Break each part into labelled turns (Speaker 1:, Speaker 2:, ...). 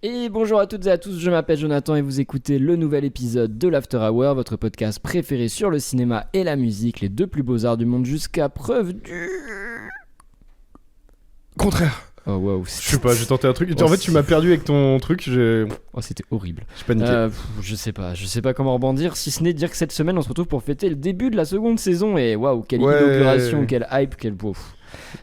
Speaker 1: Et bonjour à toutes et à tous, je m'appelle Jonathan et vous écoutez le nouvel épisode de l'After Hour, votre podcast préféré sur le cinéma et la musique, les deux plus beaux arts du monde jusqu'à preuve du...
Speaker 2: Contraire.
Speaker 1: Oh waouh.
Speaker 2: Je sais pas, j'ai tenté un truc. En fait, tu m'as perdu avec ton truc, j'ai
Speaker 1: c'était horrible.
Speaker 2: paniqué.
Speaker 1: Je sais pas comment rebondir, si ce n'est dire que cette semaine on se retrouve pour fêter le début de la seconde saison et waouh, quelle inauguration, quelle hype, quel pouf.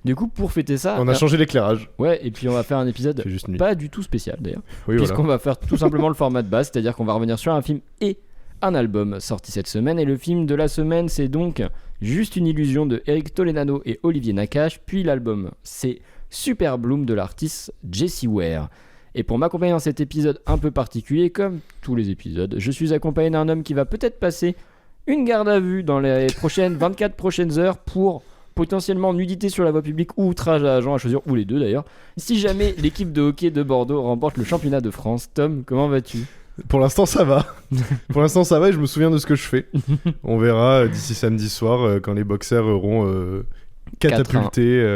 Speaker 1: Du coup, pour fêter ça,
Speaker 2: On a changé l'éclairage.
Speaker 1: ouais, et puis on va faire un épisode
Speaker 2: C'est juste nuit.
Speaker 1: pas du tout spécial d'ailleurs.
Speaker 2: Oui,
Speaker 1: Puisqu'on
Speaker 2: voilà.
Speaker 1: va faire tout simplement le format de base, c'est-à-dire qu'on va revenir sur un film et un album sorti cette semaine. Et le film de la semaine, c'est donc Juste une illusion de Eric Toledano et Olivier Nakache. Puis l'album, c'est Super Bloom de l'artiste Jessie Ware. Et pour m'accompagner dans cet épisode un peu particulier, comme tous les épisodes, je suis accompagné d'un homme qui va peut-être passer une garde à vue dans les 24 prochaines heures pour potentiellement nudité sur la voie publique ou outrage à agent, à choisir, ou les deux d'ailleurs. Si jamais l'équipe de hockey de Bordeaux remporte le championnat de France, Tom, comment vas-tu ?
Speaker 2: Pour l'instant, ça va. Pour l'instant, ça va et je me souviens de ce que je fais. On verra d'ici samedi soir quand les boxers auront catapulté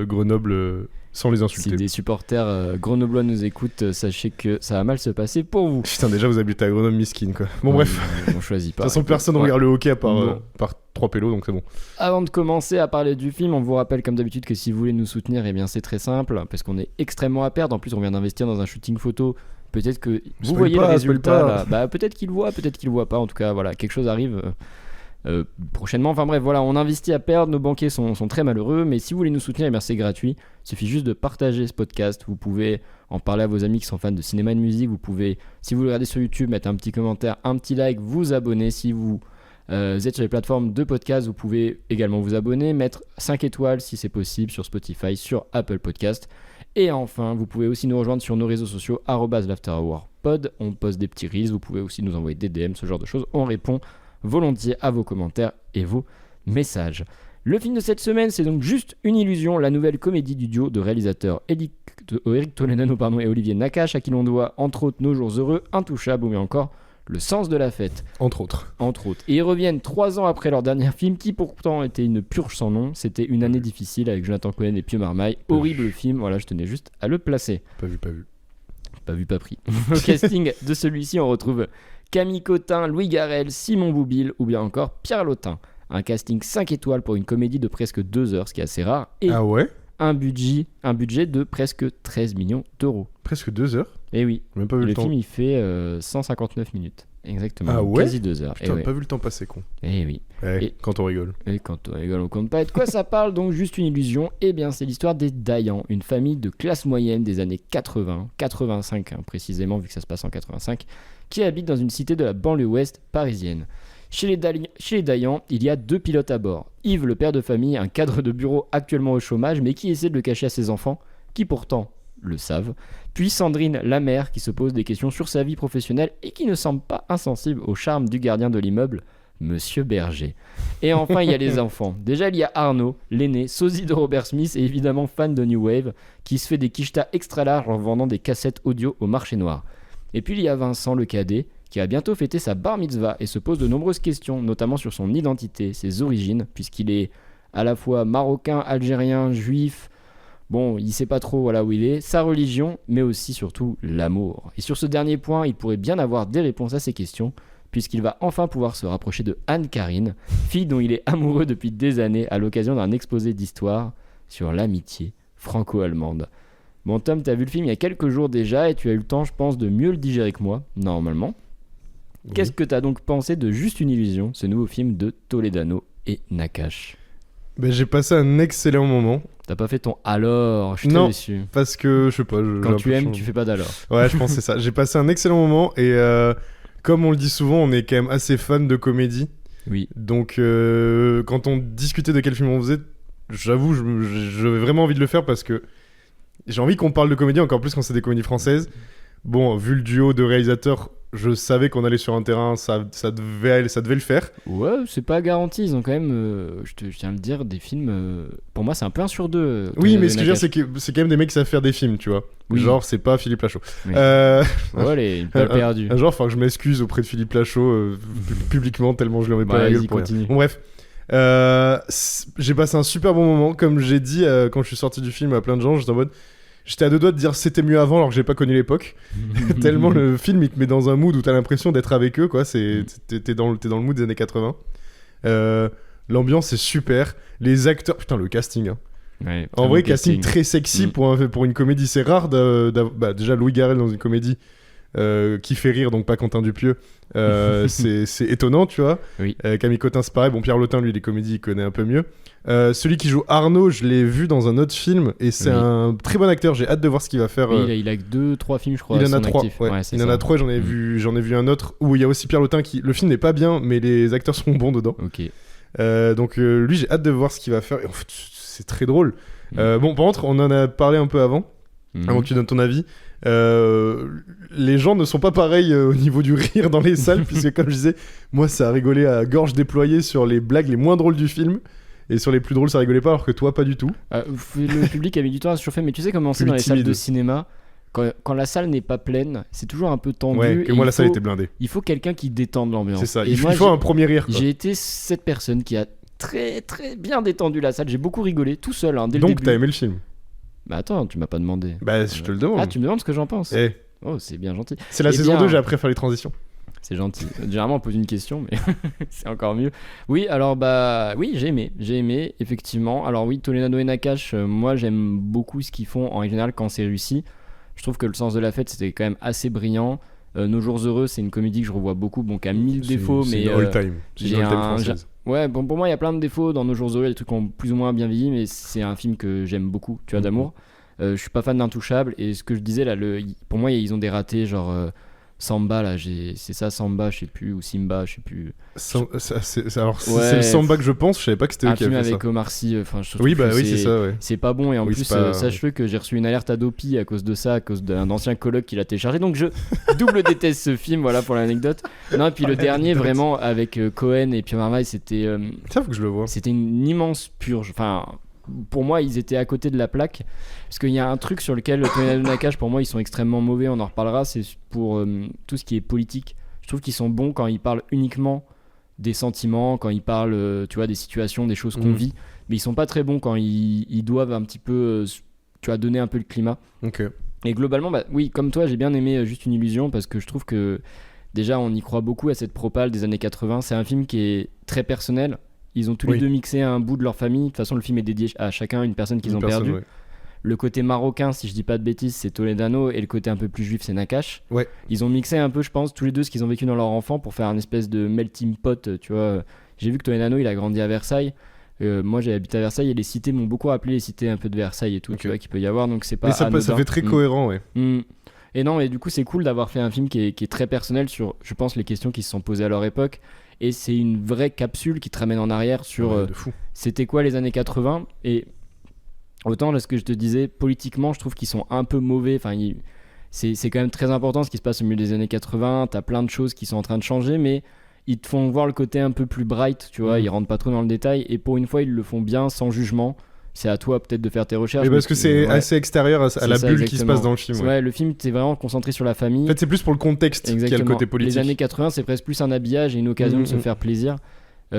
Speaker 2: Grenoble sans les
Speaker 1: Si
Speaker 2: insulter.
Speaker 1: des supporters grenoblois nous écoutent, sachez que ça va mal se passer pour vous.
Speaker 2: Putain, déjà, vous habitez à Grenoble, miskin, quoi. Bon, bref.
Speaker 1: On choisit
Speaker 2: De
Speaker 1: pas.
Speaker 2: toute façon, personne
Speaker 1: Ouais.
Speaker 2: regarde le hockey à part,
Speaker 1: Bon.
Speaker 2: par 3 pélos, donc c'est bon.
Speaker 1: Avant de commencer à parler du film, on vous rappelle comme d'habitude que si vous voulez nous soutenir, eh bien c'est très simple, parce qu'on est extrêmement à perdre. En plus, on vient d'investir dans un shooting photo. Peut-être que vous
Speaker 2: Spoil
Speaker 1: voyez
Speaker 2: pas,
Speaker 1: le
Speaker 2: spoil
Speaker 1: résultat
Speaker 2: pas.
Speaker 1: là. Bah, peut-être qu'il voit, peut-être qu'il voit pas. En tout cas, voilà, quelque chose arrive prochainement. Enfin bref, voilà, on investit à perdre. Nos banquiers sont très malheureux. Mais si vous voulez nous soutenir, eh bien c'est gratuit. Il suffit juste de partager ce podcast. Vous pouvez en parler à vos amis qui sont fans de cinéma et de musique. Vous pouvez, si vous le regardez sur YouTube, mettre un petit commentaire, un petit like, vous abonner. Si vous êtes sur les plateformes de podcast, vous pouvez également vous abonner, mettre 5 étoiles si c'est possible sur Spotify, sur Apple Podcast. Et enfin, vous pouvez aussi nous rejoindre sur nos réseaux sociaux @l'afterhourpod. On poste des petits reels, vous pouvez aussi nous envoyer des DM, ce genre de choses. On répond volontiers à vos commentaires et vos messages. Le film de cette semaine, c'est donc Juste une illusion, la nouvelle comédie du duo de réalisateurs Eric Toledano et Olivier Nakache, à qui l'on doit entre autres Nos jours heureux, Intouchable ou bien encore Le sens de la fête.
Speaker 2: Entre autres.
Speaker 1: Et ils reviennent 3 ans après leur dernier film qui pourtant était une purge sans nom. C'était Une année difficile avec Jonathan Cohen et Pieux Marmaille. Horrible film, voilà, je tenais juste à le placer.
Speaker 2: Pas vu.
Speaker 1: Pas vu, pas pris. Au casting de celui-ci, on retrouve Camille Cotin, Louis Garrel, Simon Boublil ou bien encore Pierre Lotin. Un casting 5 étoiles pour une comédie de presque 2 heures, ce qui est assez rare. Et
Speaker 2: Ah ouais?
Speaker 1: un budget de presque 13 millions d'euros.
Speaker 2: Presque 2 heures.
Speaker 1: Et oui,
Speaker 2: J'ai même pas vu
Speaker 1: le
Speaker 2: le temps.
Speaker 1: film il fait 159 minutes. Exactement.
Speaker 2: Ah ouais?
Speaker 1: Quasi 2 heures.
Speaker 2: Putain,
Speaker 1: Et ouais.
Speaker 2: pas vu le temps passer, con.
Speaker 1: Et oui. Et-
Speaker 2: Quand on rigole.
Speaker 1: Et quand on rigole, on compte pas. Et de quoi ça parle donc Juste une illusion? Eh bien, c'est l'histoire des Dayan, une famille de classe moyenne des années 80, 85 précisément, vu que ça se passe en 85, qui habite dans une cité de la banlieue ouest parisienne. Chez les Dayan, il y a 2 pilotes à bord. Yves, le père de famille, un cadre de bureau actuellement au chômage, mais qui essaie de le cacher à ses enfants, qui pourtant le savent. Puis Sandrine, la mère, qui se pose des questions sur sa vie professionnelle et qui ne semble pas insensible au charme du gardien de l'immeuble, Monsieur Berger. Et enfin, il y a les enfants. Déjà, il y a Arnaud, l'aîné, sosie de Robert Smith et évidemment fan de New Wave, qui se fait des quichetas extra larges en vendant des cassettes audio au marché noir. Et puis il y a Vincent, le cadet, qui a bientôt fêté sa bar mitzvah et se pose de nombreuses questions, notamment sur son identité, ses origines, puisqu'il est à la fois marocain, algérien, juif. Bon, il sait pas trop voilà où il est, sa religion, mais aussi surtout l'amour. Et sur ce dernier point, il pourrait bien avoir des réponses à ces questions, puisqu'il va enfin pouvoir se rapprocher de Anne-Carine, fille dont il est amoureux depuis des années à l'occasion d'un exposé d'histoire sur l'amitié franco-allemande. Bon Tom, t'as vu le film il y a quelques jours déjà et tu as eu le temps, je pense, de mieux le digérer que moi, normalement.
Speaker 2: Oui.
Speaker 1: Qu'est-ce que t'as donc pensé de Juste une illusion, ce nouveau film de Toledano et Nakache?
Speaker 2: Ben, j'ai passé un excellent moment.
Speaker 1: T'as pas fait ton alors, je suis très
Speaker 2: Non.
Speaker 1: déçu.
Speaker 2: Parce que, je sais pas.
Speaker 1: Quand tu aimes, tu fais pas d'alors.
Speaker 2: Ouais, je pense que c'est ça. J'ai passé un excellent moment et comme on le dit souvent, on est quand même assez fan de comédie.
Speaker 1: Oui.
Speaker 2: Donc, quand on discutait de quel film on faisait, j'avoue, j'avais vraiment envie de le faire parce que j'ai envie qu'on parle de comédie, encore plus quand c'est des comédies françaises. Bon, vu le duo de réalisateurs, je savais qu'on allait sur un terrain, ça devait le faire.
Speaker 1: Ouais, c'est pas garanti, ils ont quand même, je tiens à le dire, des films, pour moi c'est un peu 1 sur 2.
Speaker 2: Oui, mais ce que je veux dire, c'est que c'est quand même des mecs qui savent faire des films, tu vois.
Speaker 1: Oui.
Speaker 2: Genre, c'est pas Philippe Lachaud.
Speaker 1: Oui.
Speaker 2: Euh,
Speaker 1: Ouais, allez, une balle perdue.
Speaker 2: Un jour, faut que je m'excuse auprès de Philippe Lachaud publiquement, tellement je lui en mets pas la
Speaker 1: Vas-y,
Speaker 2: gueule pour rien.
Speaker 1: continue.
Speaker 2: Bon, bref. J'ai passé un super bon moment. Comme j'ai dit quand je suis sorti du film à plein de gens, j'étais en mode J'étais à deux doigts de dire c'était mieux avant alors que j'ai pas connu l'époque. Tellement le film il te met dans un mood où t'as l'impression d'être avec eux, quoi. T'es dans le mood des années 80. L'ambiance est super. Les acteurs, putain, le casting. Hein.
Speaker 1: Ouais,
Speaker 2: En vrai, casting très sexy pour une comédie. C'est rare déjà Louis Garrel dans une comédie qui fait rire, donc pas Quentin Dupieux. C'est étonnant, tu vois.
Speaker 1: Oui.
Speaker 2: Camille Cotin, c'est pareil. Bon, Pierre Lotin, lui, les comédies, il connaît un peu mieux. Celui qui joue Arnaud, je l'ai vu dans un autre film et c'est un très bon acteur. J'ai hâte de voir ce qu'il va faire.
Speaker 1: Oui, il a 2-3 films, je crois.
Speaker 2: Il en a
Speaker 1: son
Speaker 2: 3.
Speaker 1: actif.
Speaker 2: Ouais. Il en a 3. J'en ai vu un autre où il y a aussi Pierre Lotin qui. Le film n'est pas bien, mais les acteurs sont bons dedans.
Speaker 1: Ok.
Speaker 2: Donc lui, j'ai hâte de voir ce qu'il va faire. Et en fait, c'est très drôle. Bon, par contre, on en a parlé un peu avant que tu donnes ton avis. Les gens ne sont pas pareils au niveau du rire dans les salles, puisque comme je disais, moi ça a rigolé à gorge déployée sur les blagues les moins drôles du film. Et sur les plus drôles, ça rigolait pas, alors que toi, pas du tout.
Speaker 1: Le public a mis du temps à se chauffer, mais tu sais comment c'est dans les salles de cinéma, quand la salle n'est pas pleine, c'est toujours un peu tendu.
Speaker 2: Ouais, que moi la salle était blindée.
Speaker 1: Il faut quelqu'un qui détende l'ambiance.
Speaker 2: C'est ça, il faut un premier rire. Quoi.
Speaker 1: J'ai été cette personne qui a très très bien détendu la salle, j'ai beaucoup rigolé, tout seul, dès le début.
Speaker 2: Donc t'as aimé le film?
Speaker 1: Bah attends, tu m'as pas demandé.
Speaker 2: Bah je te le demande.
Speaker 1: Ah, tu me demandes ce que j'en pense. Oh, c'est bien gentil.
Speaker 2: C'est la saison 2, j'ai appris à faire les transitions.
Speaker 1: C'est gentil. Généralement, on pose une question, mais c'est encore mieux. Oui, alors, oui, j'ai aimé, effectivement. Alors, oui, Toledano et Nakache, moi, j'aime beaucoup ce qu'ils font en général quand c'est réussi. Je trouve que Le Sens de la Fête, c'était quand même assez brillant. Nos Jours Heureux, c'est une comédie que je revois beaucoup, bon, qui a 1000 défauts, mais.
Speaker 2: C'est une all-time. C'est une all-time française.
Speaker 1: Ouais, bon, pour moi, il y a plein de défauts dans Nos Jours Heureux, des trucs qui ont plus ou moins bien vieilli, mais c'est un film que j'aime beaucoup, tu vois, d'amour. Je suis pas fan d'Intouchable, et ce que je disais là, pour moi, ils ont des ratés, genre. Samba là, c'est ça Samba, je sais plus, ou Simba, je sais plus.
Speaker 2: C'est le Samba que je pense, je savais pas que c'était eux qui avaient fait ça.
Speaker 1: Un film avec Omar Sy,
Speaker 2: oui, bah oui, c'est ça, ouais.
Speaker 1: C'est pas bon, et en plus, sache-le que j'ai reçu une alerte Adopi à cause de ça, à cause d'un ancien coloc qui l'a téléchargé, donc je double déteste ce film, voilà pour l'anecdote. Non, et puis le dernier, vraiment, avec Cohen et Pierre Marmaille, c'était.
Speaker 2: Ça, faut que je le vois.
Speaker 1: C'était une immense purge, enfin. Pour moi, ils étaient à côté de la plaque. Parce qu'il y a un truc sur lequel Toledano et Nakache, pour moi, ils sont extrêmement mauvais. On en reparlera. C'est pour tout ce qui est politique. Je trouve qu'ils sont bons quand ils parlent uniquement des sentiments, quand ils parlent, tu vois, des situations, des choses qu'on vit. Mais ils sont pas très bons quand ils doivent un petit peu, tu vois, donner un peu le climat.
Speaker 2: Ok.
Speaker 1: Et globalement, oui, comme toi, j'ai bien aimé Juste une illusion parce que je trouve que déjà, on y croit beaucoup à cette propale des années 80. C'est un film qui est très personnel. Ils ont tous les deux mixé un bout de leur famille. De toute façon, le film est dédié à chacun, une personne qu'ils ont perdue. Ouais. Le côté marocain, si je dis pas de bêtises, c'est Toledano, et le côté un peu plus juif, c'est Nakache.
Speaker 2: Ouais.
Speaker 1: Ils ont mixé un peu, je pense, tous les deux ce qu'ils ont vécu dans leur enfant pour faire un espèce de melting pot, tu vois. J'ai vu que Toledano, il a grandi à Versailles. Moi, j'ai habité à Versailles et les cités m'ont beaucoup rappelé les cités un peu de Versailles et tout, tu vois, qu'il peut y avoir. Donc c'est pas.
Speaker 2: Mais ça fait très cohérent, ouais.
Speaker 1: Et non, et du coup, c'est cool d'avoir fait un film qui est très personnel sur, je pense, les questions qui se sont posées à leur époque. Et c'est une vraie capsule qui te ramène en arrière sur c'était quoi les années 80. Et autant, là, ce que je te disais, politiquement, je trouve qu'ils sont un peu mauvais. Enfin, c'est quand même très important ce qui se passe au milieu des années 80. T'as plein de choses qui sont en train de changer, mais ils te font voir le côté un peu plus bright, tu vois. Ils rentrent pas trop dans le détail. Et pour une fois, ils le font bien, sans jugement. C'est à toi peut-être de faire tes recherches.
Speaker 2: Mais parce que c'est assez extérieur à la bulle qui se passe dans le film.
Speaker 1: Ouais, le film, t'es vraiment concentré sur la famille.
Speaker 2: En fait, c'est plus pour le contexte qu'il y a le côté politique.
Speaker 1: Les années 80, c'est presque plus un habillage et une occasion de se faire plaisir.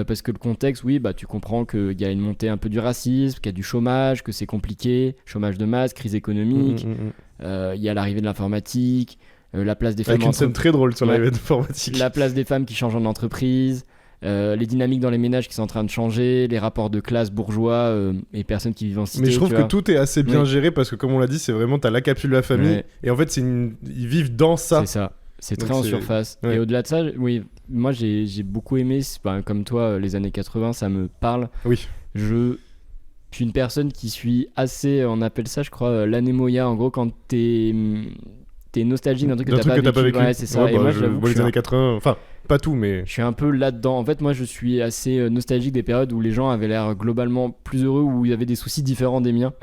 Speaker 1: Parce que le contexte, oui, bah, tu comprends qu'il y a une montée un peu du racisme, qu'il y a du chômage, que c'est compliqué, chômage de masse, crise économique, il y a l'arrivée de l'informatique, la place des femmes...
Speaker 2: Avec une scène très drôle sur l'arrivée de l'informatique.
Speaker 1: La place des femmes qui changent en entreprise, les dynamiques dans les ménages qui sont en train de changer, les rapports de classe bourgeois et personnes qui vivent en cité.
Speaker 2: Mais je trouve que tout est assez bien géré parce que, comme on l'a dit, c'est vraiment, t'as la capsule de la famille et en fait, ils vivent dans ça.
Speaker 1: C'est ça. C'est très en surface. Et au-delà de ça, oui, moi j'ai beaucoup aimé, comme toi, les années 80, ça me parle.
Speaker 2: Oui.
Speaker 1: Je suis une personne qui suit assez, on appelle ça, je crois, l'anémoïa. En gros, quand t'es nostalgique d'un truc que t'as pas vécu. Ouais, c'est ça. Et moi, j'avoue que
Speaker 2: les années 80, enfin, pas tout, mais.
Speaker 1: Je suis un peu là-dedans. En fait, moi, je suis assez nostalgique des périodes où les gens avaient l'air globalement plus heureux, où il y avait des soucis différents des miens.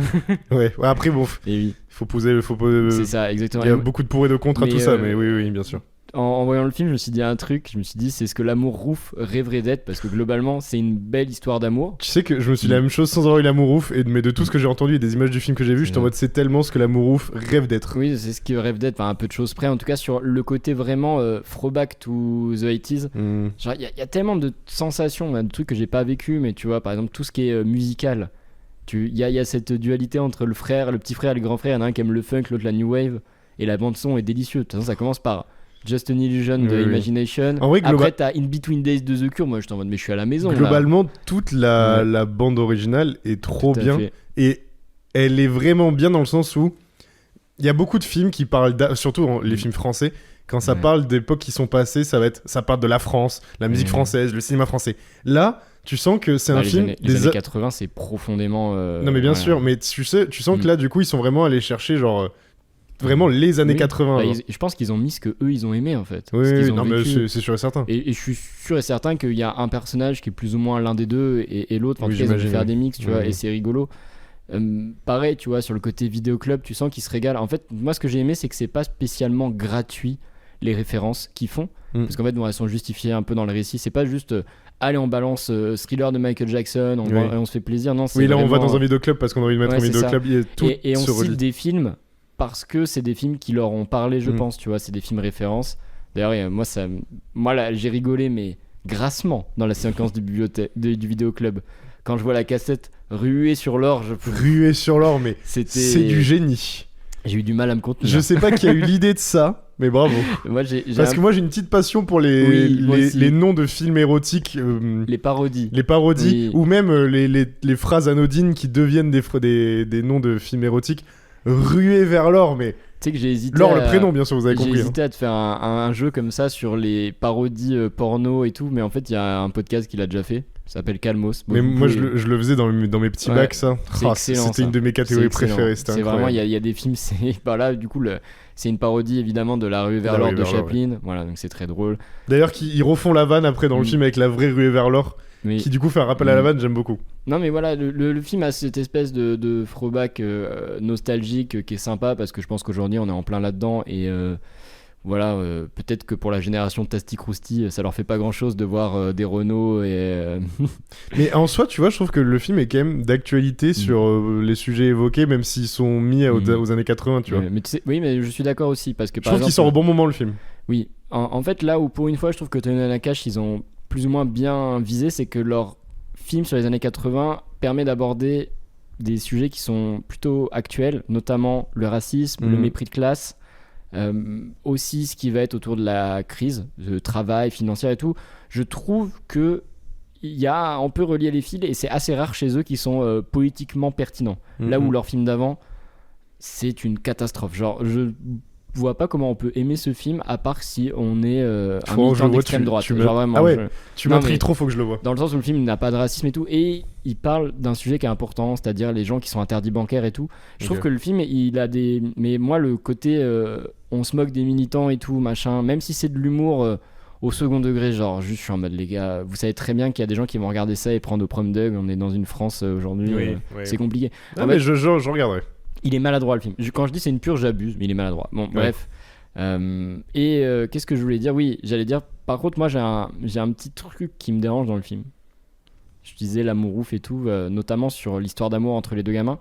Speaker 2: ouais, après, bon.
Speaker 1: Et oui.
Speaker 2: Faut poser.
Speaker 1: C'est ça, exactement.
Speaker 2: Il y a beaucoup de pour et de contre à tout ça, mais oui, bien sûr.
Speaker 1: En voyant le film, je me suis dit un truc. Je me suis dit, c'est ce que l'amour rouf rêverait d'être, parce que globalement, c'est une belle histoire d'amour.
Speaker 2: Tu sais que je me suis dit la même chose sans avoir eu l'amour rouf, mais de tout ce que j'ai entendu et des images du film que j'ai vu, je t'en mode c'est tellement ce que l'amour rouf rêve d'être.
Speaker 1: Oui, c'est ce qu'il rêve d'être, enfin un peu de choses près. En tout cas, sur le côté vraiment throwback to the 80s. Genre, il y a tellement de sensations, de trucs que j'ai pas vécu, mais tu vois, par exemple, tout ce qui est musical. Il y a cette dualité entre le petit frère et le grand frère. Il y en a un qui aime le funk, l'autre la new wave. Et la bande-son est délicieuse. De toute façon, ça commence par Just an Illusion de Imagination.
Speaker 2: En vrai,
Speaker 1: après, t'as In Between Days de The Cure. Moi, je t'en mode, mais je suis à la maison.
Speaker 2: Globalement, toute la bande originale est trop bien.
Speaker 1: Fait.
Speaker 2: Et elle est vraiment bien dans le sens où il y a beaucoup de films qui parlent, surtout les films français, quand ça parle d'époques qui sont passées, ça parle de la France, la musique française, le cinéma français. Là, tu sens que c'est un film...
Speaker 1: Les années 80, c'est profondément...
Speaker 2: Non mais bien sûr, mais tu sens que là, du coup, ils sont vraiment allés chercher genre... Vraiment les années 80.
Speaker 1: Je pense qu'ils ont mis ce que eux ils ont aimé en fait.
Speaker 2: Oui, non, mais c'est sûr et certain.
Speaker 1: Et je suis sûr et certain qu'il y a un personnage qui est plus ou moins l'un des deux et l'autre. En tout cas, ils ont dû faire des mix, tu vois, et c'est rigolo. Pareil, tu vois, sur le côté vidéoclub, tu sens qu'ils se régalent. En fait, moi, ce que j'ai aimé, c'est que c'est pas spécialement gratuit les références qu'ils font, parce qu'en fait, elles sont justifiées un peu dans le récit. C'est pas juste allez, on balance Thriller de Michael Jackson, et on se fait plaisir. Non, c'est
Speaker 2: là,
Speaker 1: vraiment...
Speaker 2: on va dans un vidéoclub parce qu'on a envie de mettre un vidéoclub.
Speaker 1: Et on cite des films parce que c'est des films qui leur ont parlé, je pense, tu vois, c'est des films références. D'ailleurs, moi là, j'ai rigolé, mais grassement dans la séquence du vidéoclub. Quand je vois la cassette ruée sur l'or,
Speaker 2: ruée sur l'or, mais c'est du génie.
Speaker 1: J'ai eu du mal à me contenir.
Speaker 2: Je sais pas qui a eu l'idée de ça, mais bravo. Parce que moi j'ai une petite passion pour les noms de films érotiques.
Speaker 1: Les parodies.
Speaker 2: Oui. Ou même les phrases anodines qui deviennent des noms de films érotiques. Ruée vers l'or, mais...
Speaker 1: Tu sais que j'ai hésité.
Speaker 2: L'or, le prénom, bien sûr, vous avez compris.
Speaker 1: J'ai hésité à te faire un jeu comme ça sur les parodies porno et tout, mais en fait, il y a un podcast qui l'a déjà fait. Ça s'appelle Calmos.
Speaker 2: Mais moi, je le faisais dans mes petits bacs, ça. C'était une de mes catégories préférées. C'était
Speaker 1: vraiment, il y a des films, là, du coup, c'est une parodie évidemment de La Ruée vers l'or de Chaplin. Voilà, donc c'est très drôle.
Speaker 2: D'ailleurs, ils refont la vanne après dans le film avec la vraie ruée vers l'or. Qui du coup fait un rappel à la vanne, j'aime beaucoup.
Speaker 1: Non mais voilà, le film a cette espèce de throwback nostalgique qui est sympa parce que je pense qu'aujourd'hui on est en plein là-dedans et voilà, peut-être que pour la génération Tasty Krusty ça leur fait pas grand-chose de voir des Renault et...
Speaker 2: Mais en soi, tu vois, je trouve que le film est quand même d'actualité sur les sujets évoqués, même s'ils sont mis aux années 80, tu vois.
Speaker 1: Mais tu sais, oui, mais je suis d'accord aussi parce que
Speaker 2: je trouve qu'il sort au bon moment le film.
Speaker 1: Oui, en fait là où pour une fois je trouve que Tony Nakash ils ont plus ou moins bien visé, c'est que leur film sur les années 80 permet d'aborder des sujets qui sont plutôt actuels, notamment le racisme, le mépris de classe, aussi ce qui va être autour de la crise de travail, financière et tout. Je trouve que on peut relier les fils et c'est assez rare chez eux qui sont politiquement pertinents. Là où leur film d'avant, c'est une catastrophe. Genre, je vois pas comment on peut aimer ce film à part si on est un militant d'extrême droite. Genre vraiment,
Speaker 2: ah ouais, tu m'intrigues trop, faut que je le vois.
Speaker 1: Dans le sens où le film n'a pas de racisme et tout, et il parle d'un sujet qui est important, c'est-à-dire les gens qui sont interdits bancaires et tout. Je trouve que le film, il a des... Mais moi, le côté on se moque des militants et tout, machin, même si c'est de l'humour au second degré, genre juste je suis en mode les gars, vous savez très bien qu'il y a des gens qui vont regarder ça et prendre au prom dug, on est dans une France aujourd'hui, c'est compliqué.
Speaker 2: Non mais je regarderai.
Speaker 1: Il est maladroit le film. Quand je dis c'est une pure, j'abuse, mais il est maladroit. Bon, bref. Qu'est-ce que je voulais dire ? Oui, j'allais dire, par contre, moi j'ai un petit truc qui me dérange dans le film. Je disais l'amour ouf et tout, notamment sur l'histoire d'amour entre les deux gamins,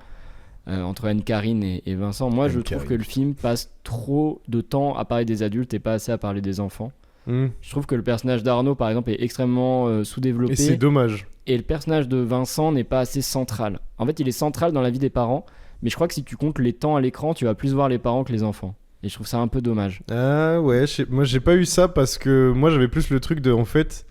Speaker 1: entre Anne-Carine et Vincent. Moi, je trouve que le film passe trop de temps à parler des adultes et pas assez à parler des enfants. Je trouve que le personnage d'Arnaud, par exemple, est extrêmement sous-développé.
Speaker 2: Et c'est dommage.
Speaker 1: Et le personnage de Vincent n'est pas assez central. En fait, il est central dans la vie des parents. Mais je crois que si tu comptes les temps à l'écran, tu vas plus voir les parents que les enfants. Et je trouve ça un peu dommage.
Speaker 2: Ah ouais, moi j'ai pas eu ça parce que moi j'avais plus le truc de en fait,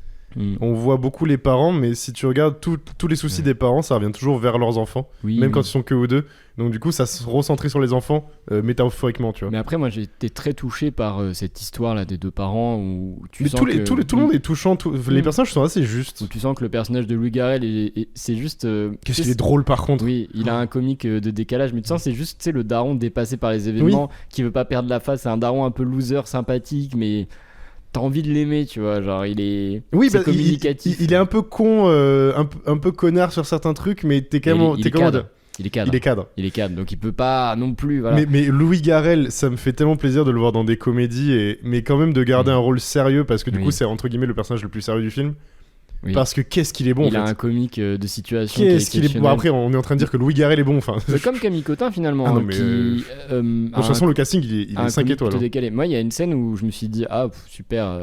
Speaker 2: on voit beaucoup les parents, mais si tu regardes tous les soucis des parents, ça revient toujours vers leurs enfants, même quand ils sont que eux deux. Donc du coup, ça se recentrait sur les enfants métaphoriquement, tu vois.
Speaker 1: Mais après, moi j'ai été très touché par cette histoire là des deux parents où tu
Speaker 2: mais
Speaker 1: sens
Speaker 2: tout le monde est touchant, les personnages sont assez justes.
Speaker 1: Où tu sens que le personnage de Louis Garrel c'est juste.
Speaker 2: Qu'est-ce qu'il est drôle par contre.
Speaker 1: Oui, il a un comique de décalage, mais tu sens c'est juste le daron dépassé par les événements, qui veut pas perdre la face. C'est un daron un peu loser, sympathique, mais t'as envie de l'aimer, tu vois, genre il est communicatif.
Speaker 2: Il est un peu con, un peu connard sur certains trucs, mais t'es quand même...
Speaker 1: Il est cadre, donc il peut pas non plus. Voilà.
Speaker 2: Mais Louis Garrel, ça me fait tellement plaisir de le voir dans des comédies, mais quand même de garder un rôle sérieux, parce que du coup, c'est entre guillemets le personnage le plus sérieux du film.
Speaker 1: Oui.
Speaker 2: Parce que qu'est-ce qu'il est bon,
Speaker 1: Il
Speaker 2: en fait.
Speaker 1: a un comique de situation qui est
Speaker 2: Qu'est-ce qu'il est bon. Bon,
Speaker 1: exceptionnel.
Speaker 2: après, on est en train de dire que Louis Garrel est bon. Enfin,
Speaker 1: C'est comme Camille Cotin finalement,
Speaker 2: Ah non,
Speaker 1: hein,
Speaker 2: mais,
Speaker 1: qui
Speaker 2: de toute façon, le casting, il
Speaker 1: a un
Speaker 2: est 5
Speaker 1: comique
Speaker 2: étoiles.
Speaker 1: plutôt
Speaker 2: Hein.
Speaker 1: décalé. Moi, il y a une scène où je me suis dit super,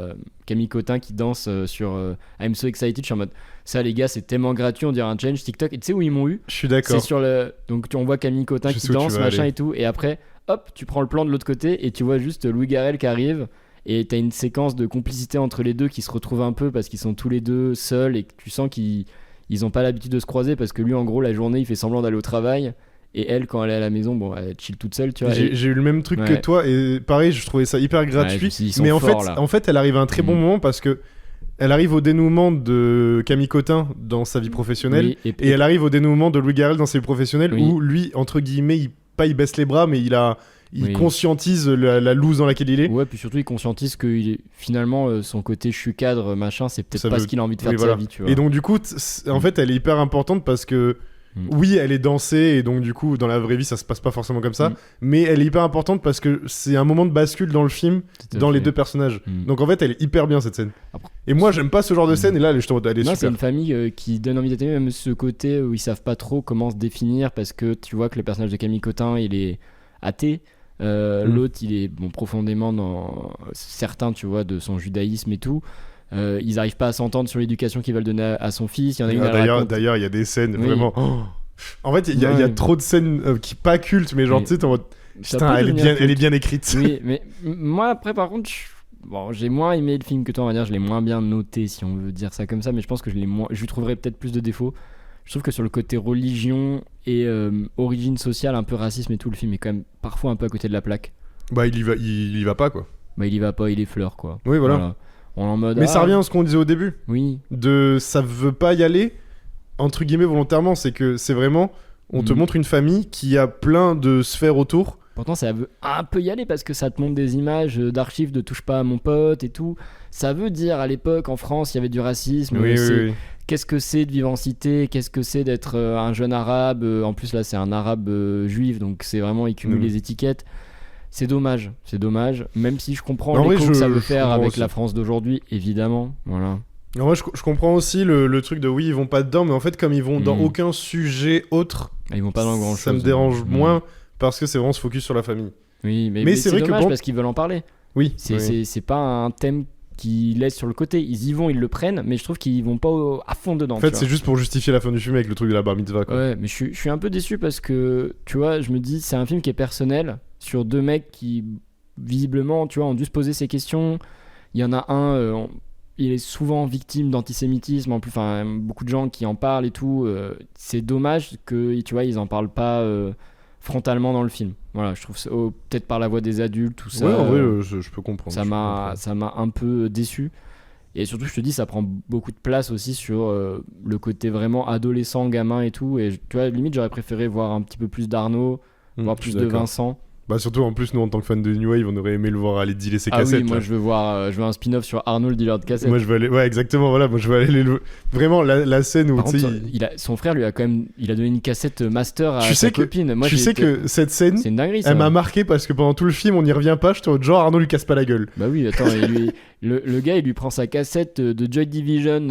Speaker 1: Camille Cotin qui danse sur I'm so excited. Je suis en mode ça les gars, c'est tellement gratuit, on dirait un challenge TikTok. Et tu sais où ils m'ont eu?
Speaker 2: Je suis
Speaker 1: C'est
Speaker 2: d'accord.
Speaker 1: sur le donc on voit Camille Cotin
Speaker 2: Je
Speaker 1: qui
Speaker 2: sais où tu
Speaker 1: danse
Speaker 2: vas
Speaker 1: machin
Speaker 2: aller.
Speaker 1: et tout, et après hop, tu prends le plan de l'autre côté et tu vois juste Louis Garrel qui arrive. Et t'as une séquence de complicité entre les deux qui se retrouve un peu parce qu'ils sont tous les deux seuls et que tu sens qu'ils ont pas l'habitude de se croiser parce que lui en gros la journée il fait semblant d'aller au travail et elle quand elle est à la maison bon elle chill toute seule tu vois.
Speaker 2: J'ai eu le même truc que
Speaker 1: Ouais.
Speaker 2: toi et pareil, je trouvais ça hyper
Speaker 1: Ouais, je
Speaker 2: gratuit.
Speaker 1: me suis dit, ils sont
Speaker 2: Mais
Speaker 1: forts, là.
Speaker 2: en fait, elle arrive à un très bon
Speaker 1: Mm.
Speaker 2: moment parce que elle arrive au dénouement de Camille Cotin dans sa vie professionnelle
Speaker 1: Oui,
Speaker 2: et elle arrive au dénouement de Louis Garrel dans sa vie professionnelle
Speaker 1: Oui.
Speaker 2: où lui, entre guillemets, il baisse les bras mais il
Speaker 1: Oui.
Speaker 2: conscientise la loose dans laquelle il est.
Speaker 1: Ouais, puis surtout il conscientise que finalement son côté je suis cadre machin c'est peut-être
Speaker 2: Ça
Speaker 1: pas
Speaker 2: veut-
Speaker 1: ce qu'il a envie de faire
Speaker 2: Oui,
Speaker 1: de
Speaker 2: voilà.
Speaker 1: sa vie tu vois.
Speaker 2: Et donc du coup, en fait, elle est hyper importante parce que oui, elle est dansée et donc du coup, dans la vraie vie, ça se passe pas forcément comme ça.
Speaker 1: Mm.
Speaker 2: Mais elle est hyper importante parce que c'est un moment de bascule dans le film,
Speaker 1: Tout à
Speaker 2: dans les
Speaker 1: fait.
Speaker 2: deux personnages.
Speaker 1: Mm.
Speaker 2: Donc en fait, elle est hyper bien cette scène.
Speaker 1: Après-
Speaker 2: Et moi, j'aime pas ce genre de scène et là, elle est
Speaker 1: Non, c'est
Speaker 2: super.
Speaker 1: une famille qui donne envie d'être aimée, même ce côté où ils savent pas trop comment se définir parce que tu vois que le personnage de Camille Cotin il est athée. L'autre il est profondément dans certains tu vois de son judaïsme et tout. Ils arrivent pas à s'entendre sur l'éducation qu'ils veulent donner à son fils. Il y en a une elle raconte-
Speaker 2: D'ailleurs, il y a des scènes
Speaker 1: Oui.
Speaker 2: vraiment. Oh. En fait, il y a
Speaker 1: Ouais.
Speaker 2: trop de scènes qui pas cultes, mais genre,
Speaker 1: Oui.
Speaker 2: tu sais, t'es en mode,
Speaker 1: Ça
Speaker 2: putain,
Speaker 1: peut
Speaker 2: elle est
Speaker 1: devenir
Speaker 2: bien,
Speaker 1: culte.
Speaker 2: elle est bien écrite.
Speaker 1: Oui, mais moi après par contre, bon, j'ai moins aimé le film que toi, on va dire, je l'ai moins bien noté si on veut dire ça comme ça, mais je pense que je lui trouverais peut-être plus de défauts. Je trouve que sur le côté religion et origine sociale, un peu racisme et tout, le film est quand même parfois un peu à côté de la plaque.
Speaker 2: Bah, il y va pas, quoi.
Speaker 1: Bah il y va pas, il effleure quoi.
Speaker 2: Oui, voilà.
Speaker 1: On est en mode
Speaker 2: Mais ça revient à ce qu'on disait au début.
Speaker 1: Oui,
Speaker 2: Ça veut pas y aller, entre guillemets, volontairement. C'est que c'est vraiment, on te
Speaker 1: Mhm.
Speaker 2: montre une famille qui a plein de sphères autour.
Speaker 1: pourtant ça veut un peu y aller parce que ça te montre des images d'archives de touche pas à mon pote et tout. Ça veut dire à l'époque en France il y avait du racisme. C'est- Qu'est-ce que c'est de vivre en cité? Qu'est-ce que c'est d'être un jeune arabe? En plus, là, c'est un arabe juif, donc c'est vraiment, il cumule
Speaker 2: Mm.
Speaker 1: les étiquettes. C'est dommage, même si je comprends
Speaker 2: En vrai,
Speaker 1: l'écho que ça veut
Speaker 2: je
Speaker 1: faire
Speaker 2: comprends
Speaker 1: avec
Speaker 2: aussi.
Speaker 1: la France d'aujourd'hui, évidemment. Voilà.
Speaker 2: En vrai, je comprends aussi le truc de oui, ils vont pas dedans, mais en fait, comme ils vont dans
Speaker 1: Mhm.
Speaker 2: aucun sujet autre,
Speaker 1: Ils vont pas dans grand chose.
Speaker 2: ça me dérange moins parce que c'est vraiment se focus sur la famille.
Speaker 1: Oui, mais
Speaker 2: Mais c'est
Speaker 1: c'est
Speaker 2: vrai que
Speaker 1: dommage
Speaker 2: bon-
Speaker 1: parce qu'ils veulent en parler.
Speaker 2: Oui,
Speaker 1: C'est
Speaker 2: oui.
Speaker 1: c'est pas un thème qu'ils laissent sur le côté. Ils y vont, ils le prennent, mais je trouve qu'ils vont pas à fond dedans.
Speaker 2: En fait,
Speaker 1: tu
Speaker 2: c'est
Speaker 1: vois.
Speaker 2: juste pour justifier la fin du film avec le truc de la bar mitzvah. Quoi.
Speaker 1: Ouais, mais je suis un peu déçu parce que, tu vois, je me dis, c'est un film qui est personnel sur deux mecs qui, visiblement, tu vois, ont dû se poser ces questions. Il y en a un, il est souvent victime d'antisémitisme, en plus, enfin, beaucoup de gens qui en parlent et tout. C'est dommage que, tu vois, ils en parlent pas frontalement dans le film. Voilà, je trouve ça, peut-être par la voix des adultes, tout ça.
Speaker 2: Ouais, en vrai, je peux comprendre.
Speaker 1: Ça m'a un peu déçu. Et surtout, je te dis, ça prend beaucoup de place aussi sur le côté vraiment adolescent, gamin et tout. Et tu vois, limite, j'aurais préféré voir un petit peu plus d'Arnaud, voir plus de Vincent.
Speaker 2: Bah surtout en plus nous en tant que fans de New Wave on aurait aimé le voir aller dealer ses
Speaker 1: Ah
Speaker 2: cassettes.
Speaker 1: oui, moi
Speaker 2: là.
Speaker 1: je veux un spin-off sur Arnaud le dealer de cassettes.
Speaker 2: Moi je veux aller ouais exactement voilà moi je veux aller vraiment la scène où
Speaker 1: Par
Speaker 2: tu sais
Speaker 1: contre, son frère lui a quand même donné une cassette master à
Speaker 2: Tu
Speaker 1: sa
Speaker 2: sais que-
Speaker 1: copine. Moi,
Speaker 2: tu sais que cette scène
Speaker 1: c'est une dinguerie ça.
Speaker 2: elle m'a marqué parce que pendant tout le film on n'y revient pas, j'étais en mode, genre Arnaud lui casse pas la gueule.
Speaker 1: Bah oui, attends, le gars il lui prend sa cassette de Joy Division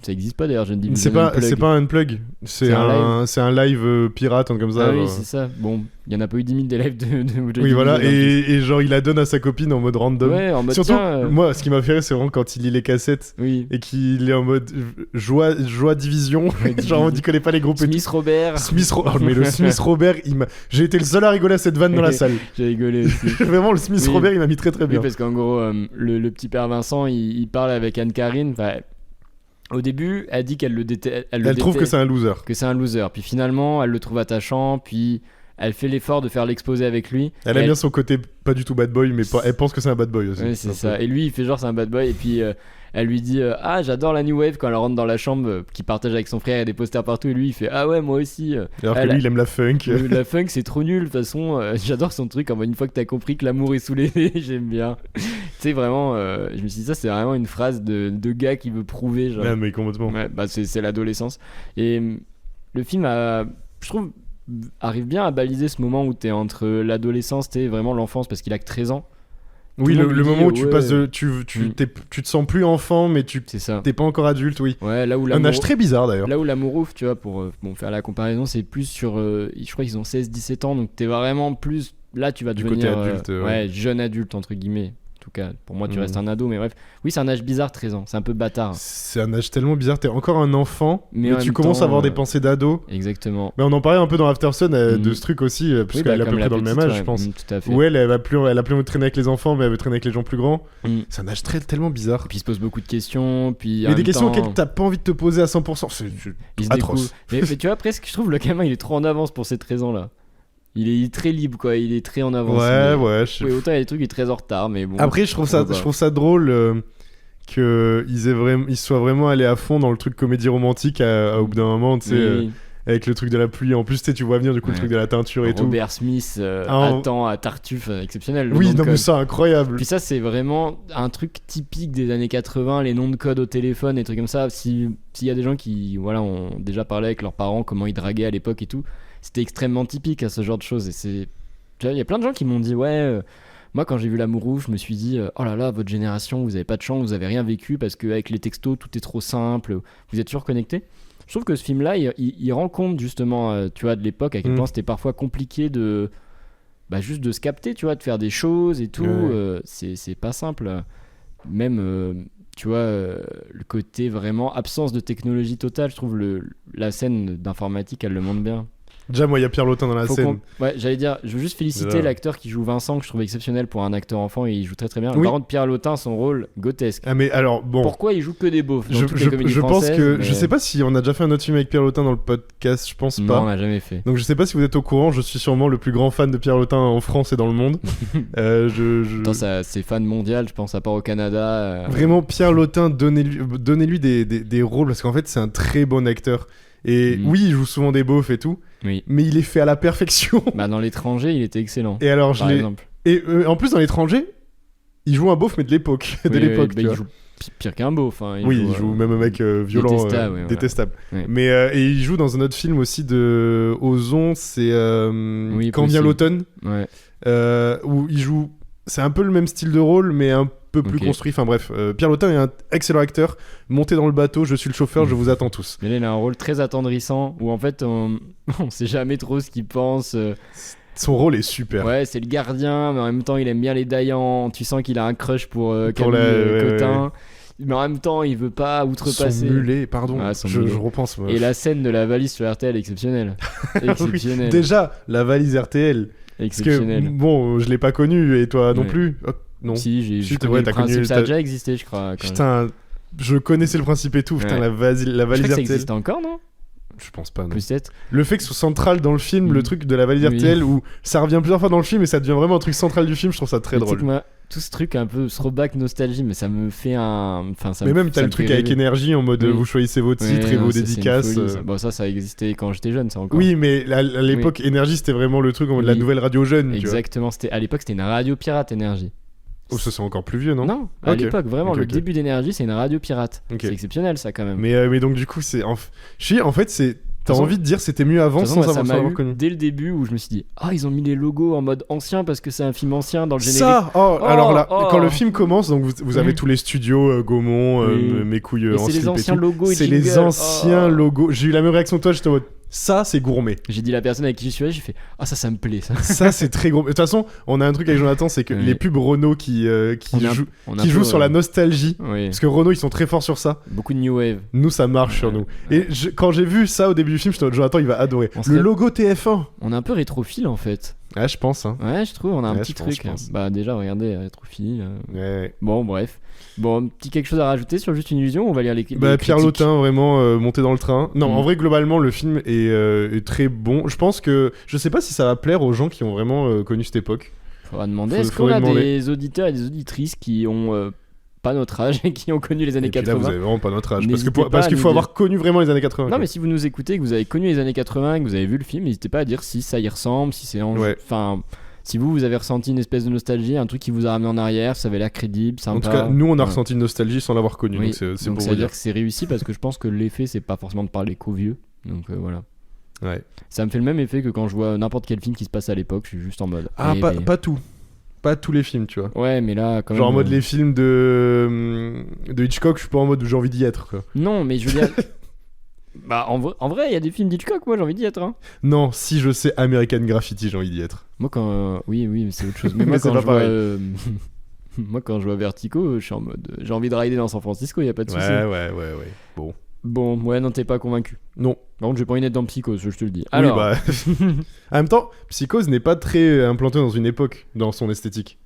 Speaker 1: ça existe pas d'ailleurs, Joy Division.
Speaker 2: C'est pas un unplug, c'est un live pirate un truc comme ça.
Speaker 1: Ah oui, c'est ça. Bon, il y en a pas eu 10 000 d'élèves de Joy
Speaker 2: Oui voilà
Speaker 1: Division,
Speaker 2: et genre il la donne à sa copine en mode random.
Speaker 1: Ouais, en mode
Speaker 2: Surtout
Speaker 1: tiens,
Speaker 2: moi ce qui m'a fait rire c'est vraiment quand il lit les cassettes
Speaker 1: oui.
Speaker 2: et qu'il est en mode joie division genre on dit connaît pas les groupes et tout.
Speaker 1: Smith Robert.
Speaker 2: Mais le Smith Robert, j'ai été le seul à rigoler à cette vanne dans la salle.
Speaker 1: J'ai rigolé aussi.
Speaker 2: Vraiment, le Smith
Speaker 1: Oui.
Speaker 2: Robert, il m'a mis très très
Speaker 1: Oui,
Speaker 2: bien.
Speaker 1: parce qu'en gros, le petit père Vincent, il parle avec Anne-Karine. Enfin, au début, elle dit qu'elle le déteste.
Speaker 2: Elle trouve que c'est un loser.
Speaker 1: Que c'est un loser. Puis finalement, elle le trouve attachant. Puis elle fait l'effort de faire l'exposé avec lui.
Speaker 2: Elle aime bien son côté pas du tout bad boy, mais elle pense que c'est un bad boy aussi.
Speaker 1: Oui, c'est
Speaker 2: Un
Speaker 1: ça.
Speaker 2: peu.
Speaker 1: Et lui, il fait genre c'est un bad boy. Et puis elle lui dit ah, j'adore la New Wave quand elle rentre dans la chambre, qu'il partage avec son frère. Il y a des posters partout. Et lui, il fait ah ouais, moi aussi.
Speaker 2: Alors que
Speaker 1: elle-
Speaker 2: lui, il aime la funk.
Speaker 1: La funk c'est trop nul de toute façon j'adore son truc en mode, une fois que t'as compris que l'amour est sous les nez j'aime bien tu sais vraiment je me suis dit ça c'est vraiment une phrase de gars qui veut prouver genre.
Speaker 2: Ouais, mais complètement.
Speaker 1: Ouais, bah c'est l'adolescence et le film je trouve arrive bien à baliser ce moment où t'es entre l'adolescence t'es vraiment l'enfance parce qu'il a que 13 ans
Speaker 2: Oui,
Speaker 1: Tout le
Speaker 2: le
Speaker 1: monde lui
Speaker 2: moment
Speaker 1: dit,
Speaker 2: où tu
Speaker 1: ouais.
Speaker 2: passes tu te sens plus enfant, mais tu
Speaker 1: C'est ça.
Speaker 2: t'es pas encore adulte, oui.
Speaker 1: Ouais, là où
Speaker 2: Un
Speaker 1: l'amour...
Speaker 2: âge très bizarre d'ailleurs.
Speaker 1: Là où l'amour ouf, tu vois, pour faire la comparaison, c'est plus sur. Je crois qu'ils ont 16-17 ans, donc t'es vraiment plus. Là, tu vas
Speaker 2: Du
Speaker 1: devenir.
Speaker 2: côté adulte, ouais.
Speaker 1: Ouais, jeune adulte, entre guillemets. En tout cas, pour moi, tu
Speaker 2: Mhm.
Speaker 1: restes un ado, mais bref. Oui, c'est un âge bizarre, 13 ans. C'est un peu bâtard.
Speaker 2: C'est un âge tellement bizarre, t'es encore un enfant,
Speaker 1: Mais
Speaker 2: mais
Speaker 1: en
Speaker 2: tu
Speaker 1: même
Speaker 2: commences
Speaker 1: temps,
Speaker 2: à avoir des pensées d'ado.
Speaker 1: Exactement.
Speaker 2: Mais on en parlait un peu dans Aftersun de
Speaker 1: Mhm.
Speaker 2: ce truc aussi,
Speaker 1: Oui,
Speaker 2: puisqu'elle est à
Speaker 1: comme
Speaker 2: peu
Speaker 1: la
Speaker 2: près dans le même
Speaker 1: petite,
Speaker 2: âge,
Speaker 1: ouais.
Speaker 2: je pense.
Speaker 1: Tout à fait.
Speaker 2: Où elle a plus envie de traîner avec les enfants, mais elle veut traîner avec les gens plus grands.
Speaker 1: Mhm.
Speaker 2: C'est un âge tellement bizarre.
Speaker 1: Puis il se pose beaucoup de questions, puis. en
Speaker 2: Mais des
Speaker 1: même
Speaker 2: questions
Speaker 1: temps,
Speaker 2: auxquelles t'as pas envie de te poser à 100%. C'est
Speaker 1: il se
Speaker 2: atroce.
Speaker 1: découvre. Mais tu vois, presque, je trouve le gamin, il est trop en avance pour ces 13 ans-là. Il est très libre, quoi. Il est très en avance.
Speaker 2: Ouais,
Speaker 1: mais-
Speaker 2: ouais.
Speaker 1: Oui, autant il y a des trucs, il est très en retard, mais bon.
Speaker 2: Après, je trouve ça drôle qu'ils soient vraiment allés à fond dans le truc comédie romantique au bout d'un moment, tu sais,
Speaker 1: Oui.
Speaker 2: avec le truc de la pluie. En plus, tu vois venir du coup le
Speaker 1: Ouais.
Speaker 2: truc de la teinture et
Speaker 1: Robert Smith
Speaker 2: Ah,
Speaker 1: attend à Tartuffe, exceptionnel.
Speaker 2: tout.
Speaker 1: le
Speaker 2: Oui,
Speaker 1: nom de
Speaker 2: non, mais
Speaker 1: code.
Speaker 2: c'est incroyable.
Speaker 1: Puis ça, c'est vraiment un truc typique des années 80, les noms de code au téléphone, et trucs comme ça. S'il y a des gens qui ont déjà parlé avec leurs parents, comment ils draguaient à l'époque et tout, c'était extrêmement typique à ce genre de choses. Et c'est. Tu vois, il y a plein de gens qui m'ont dit, ouais. Moi, quand j'ai vu L'amour rouge, je me suis dit, oh là là, votre génération, vous avez pas de chance, vous avez rien vécu parce qu'avec les textos, tout est trop simple, vous êtes toujours connectés. Je trouve que ce film-là, il rend compte justement, tu vois, de l'époque, à quel point c'était parfois compliqué de. Bah, juste de se capter, tu vois, de faire des choses et tout.
Speaker 2: Ouais.
Speaker 1: C'est pas simple. Même, tu vois, le côté vraiment absence de technologie totale, je trouve la scène d'informatique, elle le montre bien.
Speaker 2: Déjà, moi, il y a Pierre Lotin dans la
Speaker 1: Faut
Speaker 2: scène.
Speaker 1: Ouais, j'allais dire, je veux juste féliciter
Speaker 2: Voilà.
Speaker 1: l'acteur qui joue Vincent, que je trouve exceptionnel pour un acteur enfant, et il joue très très bien.
Speaker 2: Oui.
Speaker 1: Par contre, Pierre Lotin, son rôle, grotesque.
Speaker 2: Ah, mais alors, bon.
Speaker 1: Pourquoi il joue que des beaufs dans
Speaker 2: Je,
Speaker 1: toutes les comédies
Speaker 2: je pense
Speaker 1: françaises,
Speaker 2: que.
Speaker 1: mais-
Speaker 2: Je sais pas si on a déjà fait un autre film avec Pierre Lotin dans le podcast, je pense
Speaker 1: Non,
Speaker 2: pas.
Speaker 1: on l'a jamais fait.
Speaker 2: Donc je sais pas si vous êtes au courant, je suis sûrement le plus grand fan de Pierre Lotin en France et dans le monde.
Speaker 1: Attends, c'est fan mondial, je pense, à part au Canada.
Speaker 2: Vraiment, Pierre Lotin, donnez-lui des rôles parce qu'en fait c'est un très bon acteur. Et
Speaker 1: Mhm.
Speaker 2: oui, il joue souvent des beaufs et tout,
Speaker 1: Oui.
Speaker 2: mais il est fait à la perfection.
Speaker 1: Bah, dans L'étranger, il était excellent.
Speaker 2: Et alors
Speaker 1: Par exemple.
Speaker 2: Et en plus dans l'étranger, il joue un beauf mais de l'époque,
Speaker 1: Oui,
Speaker 2: de l'époque.
Speaker 1: bah,
Speaker 2: tu
Speaker 1: il
Speaker 2: vois.
Speaker 1: joue pire qu'un beauf. Hein.
Speaker 2: Il joue même un mec violent,
Speaker 1: détestable, ouais, voilà.
Speaker 2: détestable.
Speaker 1: Ouais.
Speaker 2: Mais et il joue dans un autre film aussi de Ozon, c'est
Speaker 1: Oui,
Speaker 2: Quand vient
Speaker 1: possible.
Speaker 2: l'automne.
Speaker 1: Ouais.
Speaker 2: Où il joue. C'est un peu le même style de rôle, mais un peu plus
Speaker 1: Ok.
Speaker 2: construit. Enfin bref, Pierre Lotin est un excellent acteur. Montez dans le bateau, je suis le chauffeur, je vous attends tous.
Speaker 1: Mais là, il a un rôle très attendrissant où en fait, on sait jamais trop ce qu'il pense.
Speaker 2: Son rôle est super.
Speaker 1: Ouais, c'est le gardien, mais en même temps, il aime bien les Daillans. Tu sens qu'il a un crush pour
Speaker 2: Pour
Speaker 1: Camille
Speaker 2: ouais,
Speaker 1: Cotin. Mais en même temps, il veut pas
Speaker 2: Son
Speaker 1: outrepasser.
Speaker 2: mulet, pardon.
Speaker 1: Ah, son
Speaker 2: je
Speaker 1: mulet.
Speaker 2: repense. Moi.
Speaker 1: Et la scène de la valise sur RTL, exceptionnelle. Exceptionnelle.
Speaker 2: Déjà, la valise RTL. Parce que,
Speaker 1: Exceptionnelle.
Speaker 2: bon, je l'ai pas connu et toi non
Speaker 1: Ouais.
Speaker 2: plus. Oh, non.
Speaker 1: Si,
Speaker 2: Si,
Speaker 1: je
Speaker 2: t'as-
Speaker 1: connais
Speaker 2: ouais,
Speaker 1: le
Speaker 2: t'as connu-
Speaker 1: principe, ça a
Speaker 2: t'as-
Speaker 1: déjà existé, je crois. quand même.
Speaker 2: Putain, je connaissais le principe et tout. Putain,
Speaker 1: Ouais.
Speaker 2: la
Speaker 1: Je
Speaker 2: valise
Speaker 1: crois que ça
Speaker 2: RTL.
Speaker 1: existe encore, non?
Speaker 2: Je pense pas, non.
Speaker 1: Peut-être.
Speaker 2: Le fait que ce soit central dans le film,
Speaker 1: Mm.
Speaker 2: le truc de la valise
Speaker 1: Oui.
Speaker 2: RTL, où ça revient plusieurs fois dans le film et ça devient vraiment un truc central du film, je trouve ça très
Speaker 1: Mais tu sais
Speaker 2: drôle.
Speaker 1: que moi, tout ce truc un peu throwback nostalgie, mais ça me fait un. Enfin, ça
Speaker 2: Mais
Speaker 1: me-
Speaker 2: même,
Speaker 1: ça
Speaker 2: t'as
Speaker 1: me
Speaker 2: le truc
Speaker 1: fait
Speaker 2: avec
Speaker 1: rêver.
Speaker 2: énergie en mode
Speaker 1: Oui.
Speaker 2: vous choisissez vos titres
Speaker 1: Ouais,
Speaker 2: et vos
Speaker 1: non, ça, c'est une
Speaker 2: dédicaces.
Speaker 1: folie, ça. Bon, ça existait quand j'étais jeune, ça encore.
Speaker 2: Oui, mais à l'époque, énergie c'était vraiment le truc en mode la
Speaker 1: Oui.
Speaker 2: nouvelle radio jeune. Tu vois.
Speaker 1: Exactement. À l'époque, c'était une radio pirate énergie.
Speaker 2: Oh, ça c'est encore plus vieux, non
Speaker 1: Non, à
Speaker 2: Ok.
Speaker 1: l'époque, vraiment,
Speaker 2: Ok,
Speaker 1: le
Speaker 2: ok.
Speaker 1: début d'énergie, c'est une radio pirate.
Speaker 2: Ok.
Speaker 1: C'est exceptionnel, ça, quand même.
Speaker 2: mais donc, du coup, c'est. En fait, c'est. T'as
Speaker 1: façon-
Speaker 2: envie de dire c'était mieux
Speaker 1: De
Speaker 2: avant
Speaker 1: toute façon,
Speaker 2: sans
Speaker 1: moi, ça
Speaker 2: avoir
Speaker 1: m'a
Speaker 2: savoir
Speaker 1: eu
Speaker 2: connu.
Speaker 1: dès le début où je me suis dit, ah, ils ont mis les logos en mode ancien parce que c'est un film ancien dans le générique.
Speaker 2: Ça alors là,
Speaker 1: oh.
Speaker 2: quand le film commence, donc vous avez
Speaker 1: Mm.
Speaker 2: tous les studios, Gaumont,
Speaker 1: Oui.
Speaker 2: mes couilles
Speaker 1: Mais
Speaker 2: en
Speaker 1: c'est les
Speaker 2: slip et
Speaker 1: anciens
Speaker 2: tout.
Speaker 1: logos et
Speaker 2: C'est les
Speaker 1: jingles.
Speaker 2: anciens
Speaker 1: Oh.
Speaker 2: logos. J'ai eu la même réaction que toi, j'étais en mode ça c'est gourmet.
Speaker 1: J'ai dit la personne avec qui je suis allé, j'ai fait, ah, ça me plaît, ça.
Speaker 2: Ça c'est très gourmet. De toute façon, on a un truc avec Jonathan, c'est que
Speaker 1: Ouais.
Speaker 2: les pubs Renault qui
Speaker 1: On est un-
Speaker 2: jouent,
Speaker 1: on a
Speaker 2: qui
Speaker 1: un
Speaker 2: jouent
Speaker 1: peu,
Speaker 2: sur la nostalgie.
Speaker 1: Oui,
Speaker 2: Parce que Renault ils sont très forts sur ça.
Speaker 1: beaucoup de new wave.
Speaker 2: Nous ça marche sur nous. Et quand j'ai vu ça au début du film, j'étais en mode Jonathan il va adorer.
Speaker 1: On
Speaker 2: Le
Speaker 1: serait-
Speaker 2: logo TF1.
Speaker 1: On est un peu rétrophile en fait.
Speaker 2: Ah je pense hein.
Speaker 1: Ouais, je trouve, on a un
Speaker 2: Ouais,
Speaker 1: petit
Speaker 2: je pense,
Speaker 1: truc.
Speaker 2: je pense.
Speaker 1: Bah, déjà, regardez, rétrophilie.
Speaker 2: Ouais.
Speaker 1: Bon, bref. Bon, petit quelque chose à rajouter sur Juste une illusion, on va lire les
Speaker 2: Bah, Pierre
Speaker 1: critiques.
Speaker 2: Lotin, vraiment monté dans le train. Non,
Speaker 1: Mm.
Speaker 2: en vrai, globalement, le film est très bon. Je pense que. Je sais pas si ça va plaire aux gens qui ont vraiment connu cette époque.
Speaker 1: Faudra demander.
Speaker 2: Faut-
Speaker 1: Est-ce qu'on
Speaker 2: faudrait
Speaker 1: a
Speaker 2: demander.
Speaker 1: des auditeurs et des auditrices qui ont pas notre âge et qui ont connu les années
Speaker 2: Et puis là,
Speaker 1: 80?
Speaker 2: vous avez vraiment pas notre âge.
Speaker 1: N'hésitez pas
Speaker 2: Parce
Speaker 1: à
Speaker 2: qu'il
Speaker 1: nous
Speaker 2: faut
Speaker 1: dire.
Speaker 2: avoir connu vraiment les années 80.
Speaker 1: Non,
Speaker 2: quoi.
Speaker 1: mais si vous nous écoutez, que vous avez connu les années 80, que vous avez vu le film, n'hésitez pas à dire si ça y ressemble, si c'est en.
Speaker 2: Ouais.
Speaker 1: Enfin, si vous avez ressenti une espèce de nostalgie, un truc qui vous a ramené en arrière, ça avait l'air crédible, sympa.
Speaker 2: En tout cas, nous, on a
Speaker 1: Ouais.
Speaker 2: ressenti une nostalgie sans l'avoir connu.
Speaker 1: Oui.
Speaker 2: Donc, c'est
Speaker 1: Donc
Speaker 2: pour
Speaker 1: ça
Speaker 2: vous
Speaker 1: veut
Speaker 2: dire.
Speaker 1: dire que c'est réussi parce que je pense que l'effet, c'est pas forcément de parler qu'aux vieux. Donc voilà.
Speaker 2: Ouais.
Speaker 1: Ça me fait le même effet que quand je vois n'importe quel film qui se passe à l'époque, je suis juste en mode.
Speaker 2: Ah,
Speaker 1: eh
Speaker 2: pas,
Speaker 1: ben,
Speaker 2: pas tout. pas tous les films, tu vois.
Speaker 1: Ouais, mais là, quand
Speaker 2: Genre en
Speaker 1: même.
Speaker 2: mode les films de Hitchcock, je suis pas en mode où j'ai envie d'y être, quoi.
Speaker 1: Non, mais je veux dire. Bah, en vrai, il y a des films d'Hitchcock, moi j'ai envie d'y être. Hein.
Speaker 2: Non, si je sais American Graffiti, j'ai envie d'y être.
Speaker 1: Moi, quand. Oui, mais c'est autre chose. Mais
Speaker 2: Mais
Speaker 1: moi,
Speaker 2: c'est
Speaker 1: quand
Speaker 2: pas
Speaker 1: je vois.
Speaker 2: pareil.
Speaker 1: Moi, quand je vois Vertigo, je suis en mode. J'ai envie de rider dans San Francisco, y a pas de souci.
Speaker 2: Ouais. Bon.
Speaker 1: Bon, ouais, non, t'es pas convaincu.
Speaker 2: Non.
Speaker 1: Par contre, j'ai pas envie d'être dans Psychose, je te le dis. Alors,
Speaker 2: Oui, bah. En même temps, Psychose n'est pas très implanté dans une époque, dans son esthétique.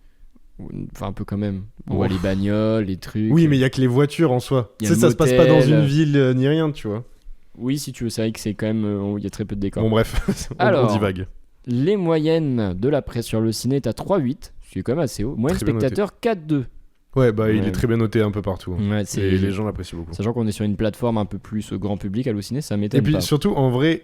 Speaker 1: enfin, un peu quand même. On
Speaker 2: Oh.
Speaker 1: voit les bagnoles, les trucs.
Speaker 2: Oui, mais il y a que les voitures en soi.
Speaker 1: Y
Speaker 2: Tu
Speaker 1: a
Speaker 2: sais,
Speaker 1: le
Speaker 2: ça se passe pas dans
Speaker 1: motel.
Speaker 2: une ville ni rien, tu vois.
Speaker 1: Oui, si tu veux, c'est vrai que c'est quand même. Il y a très peu de décors.
Speaker 2: Bon, bref,
Speaker 1: Alors.
Speaker 2: on divague.
Speaker 1: Les moyennes de la presse sur le ciné est à 3,8, ce qui est quand même assez haut. Moyenne
Speaker 2: Très bien noté.
Speaker 1: spectateur 4,2.
Speaker 2: Ouais, bah, il
Speaker 1: Ouais.
Speaker 2: est très bien noté un peu partout.
Speaker 1: Ouais,
Speaker 2: Et les gens l'apprécient beaucoup.
Speaker 1: Sachant qu'on est sur une plateforme un peu plus grand public, Allociné, ça
Speaker 2: Et
Speaker 1: m'étonne
Speaker 2: puis
Speaker 1: pas.
Speaker 2: surtout, en vrai,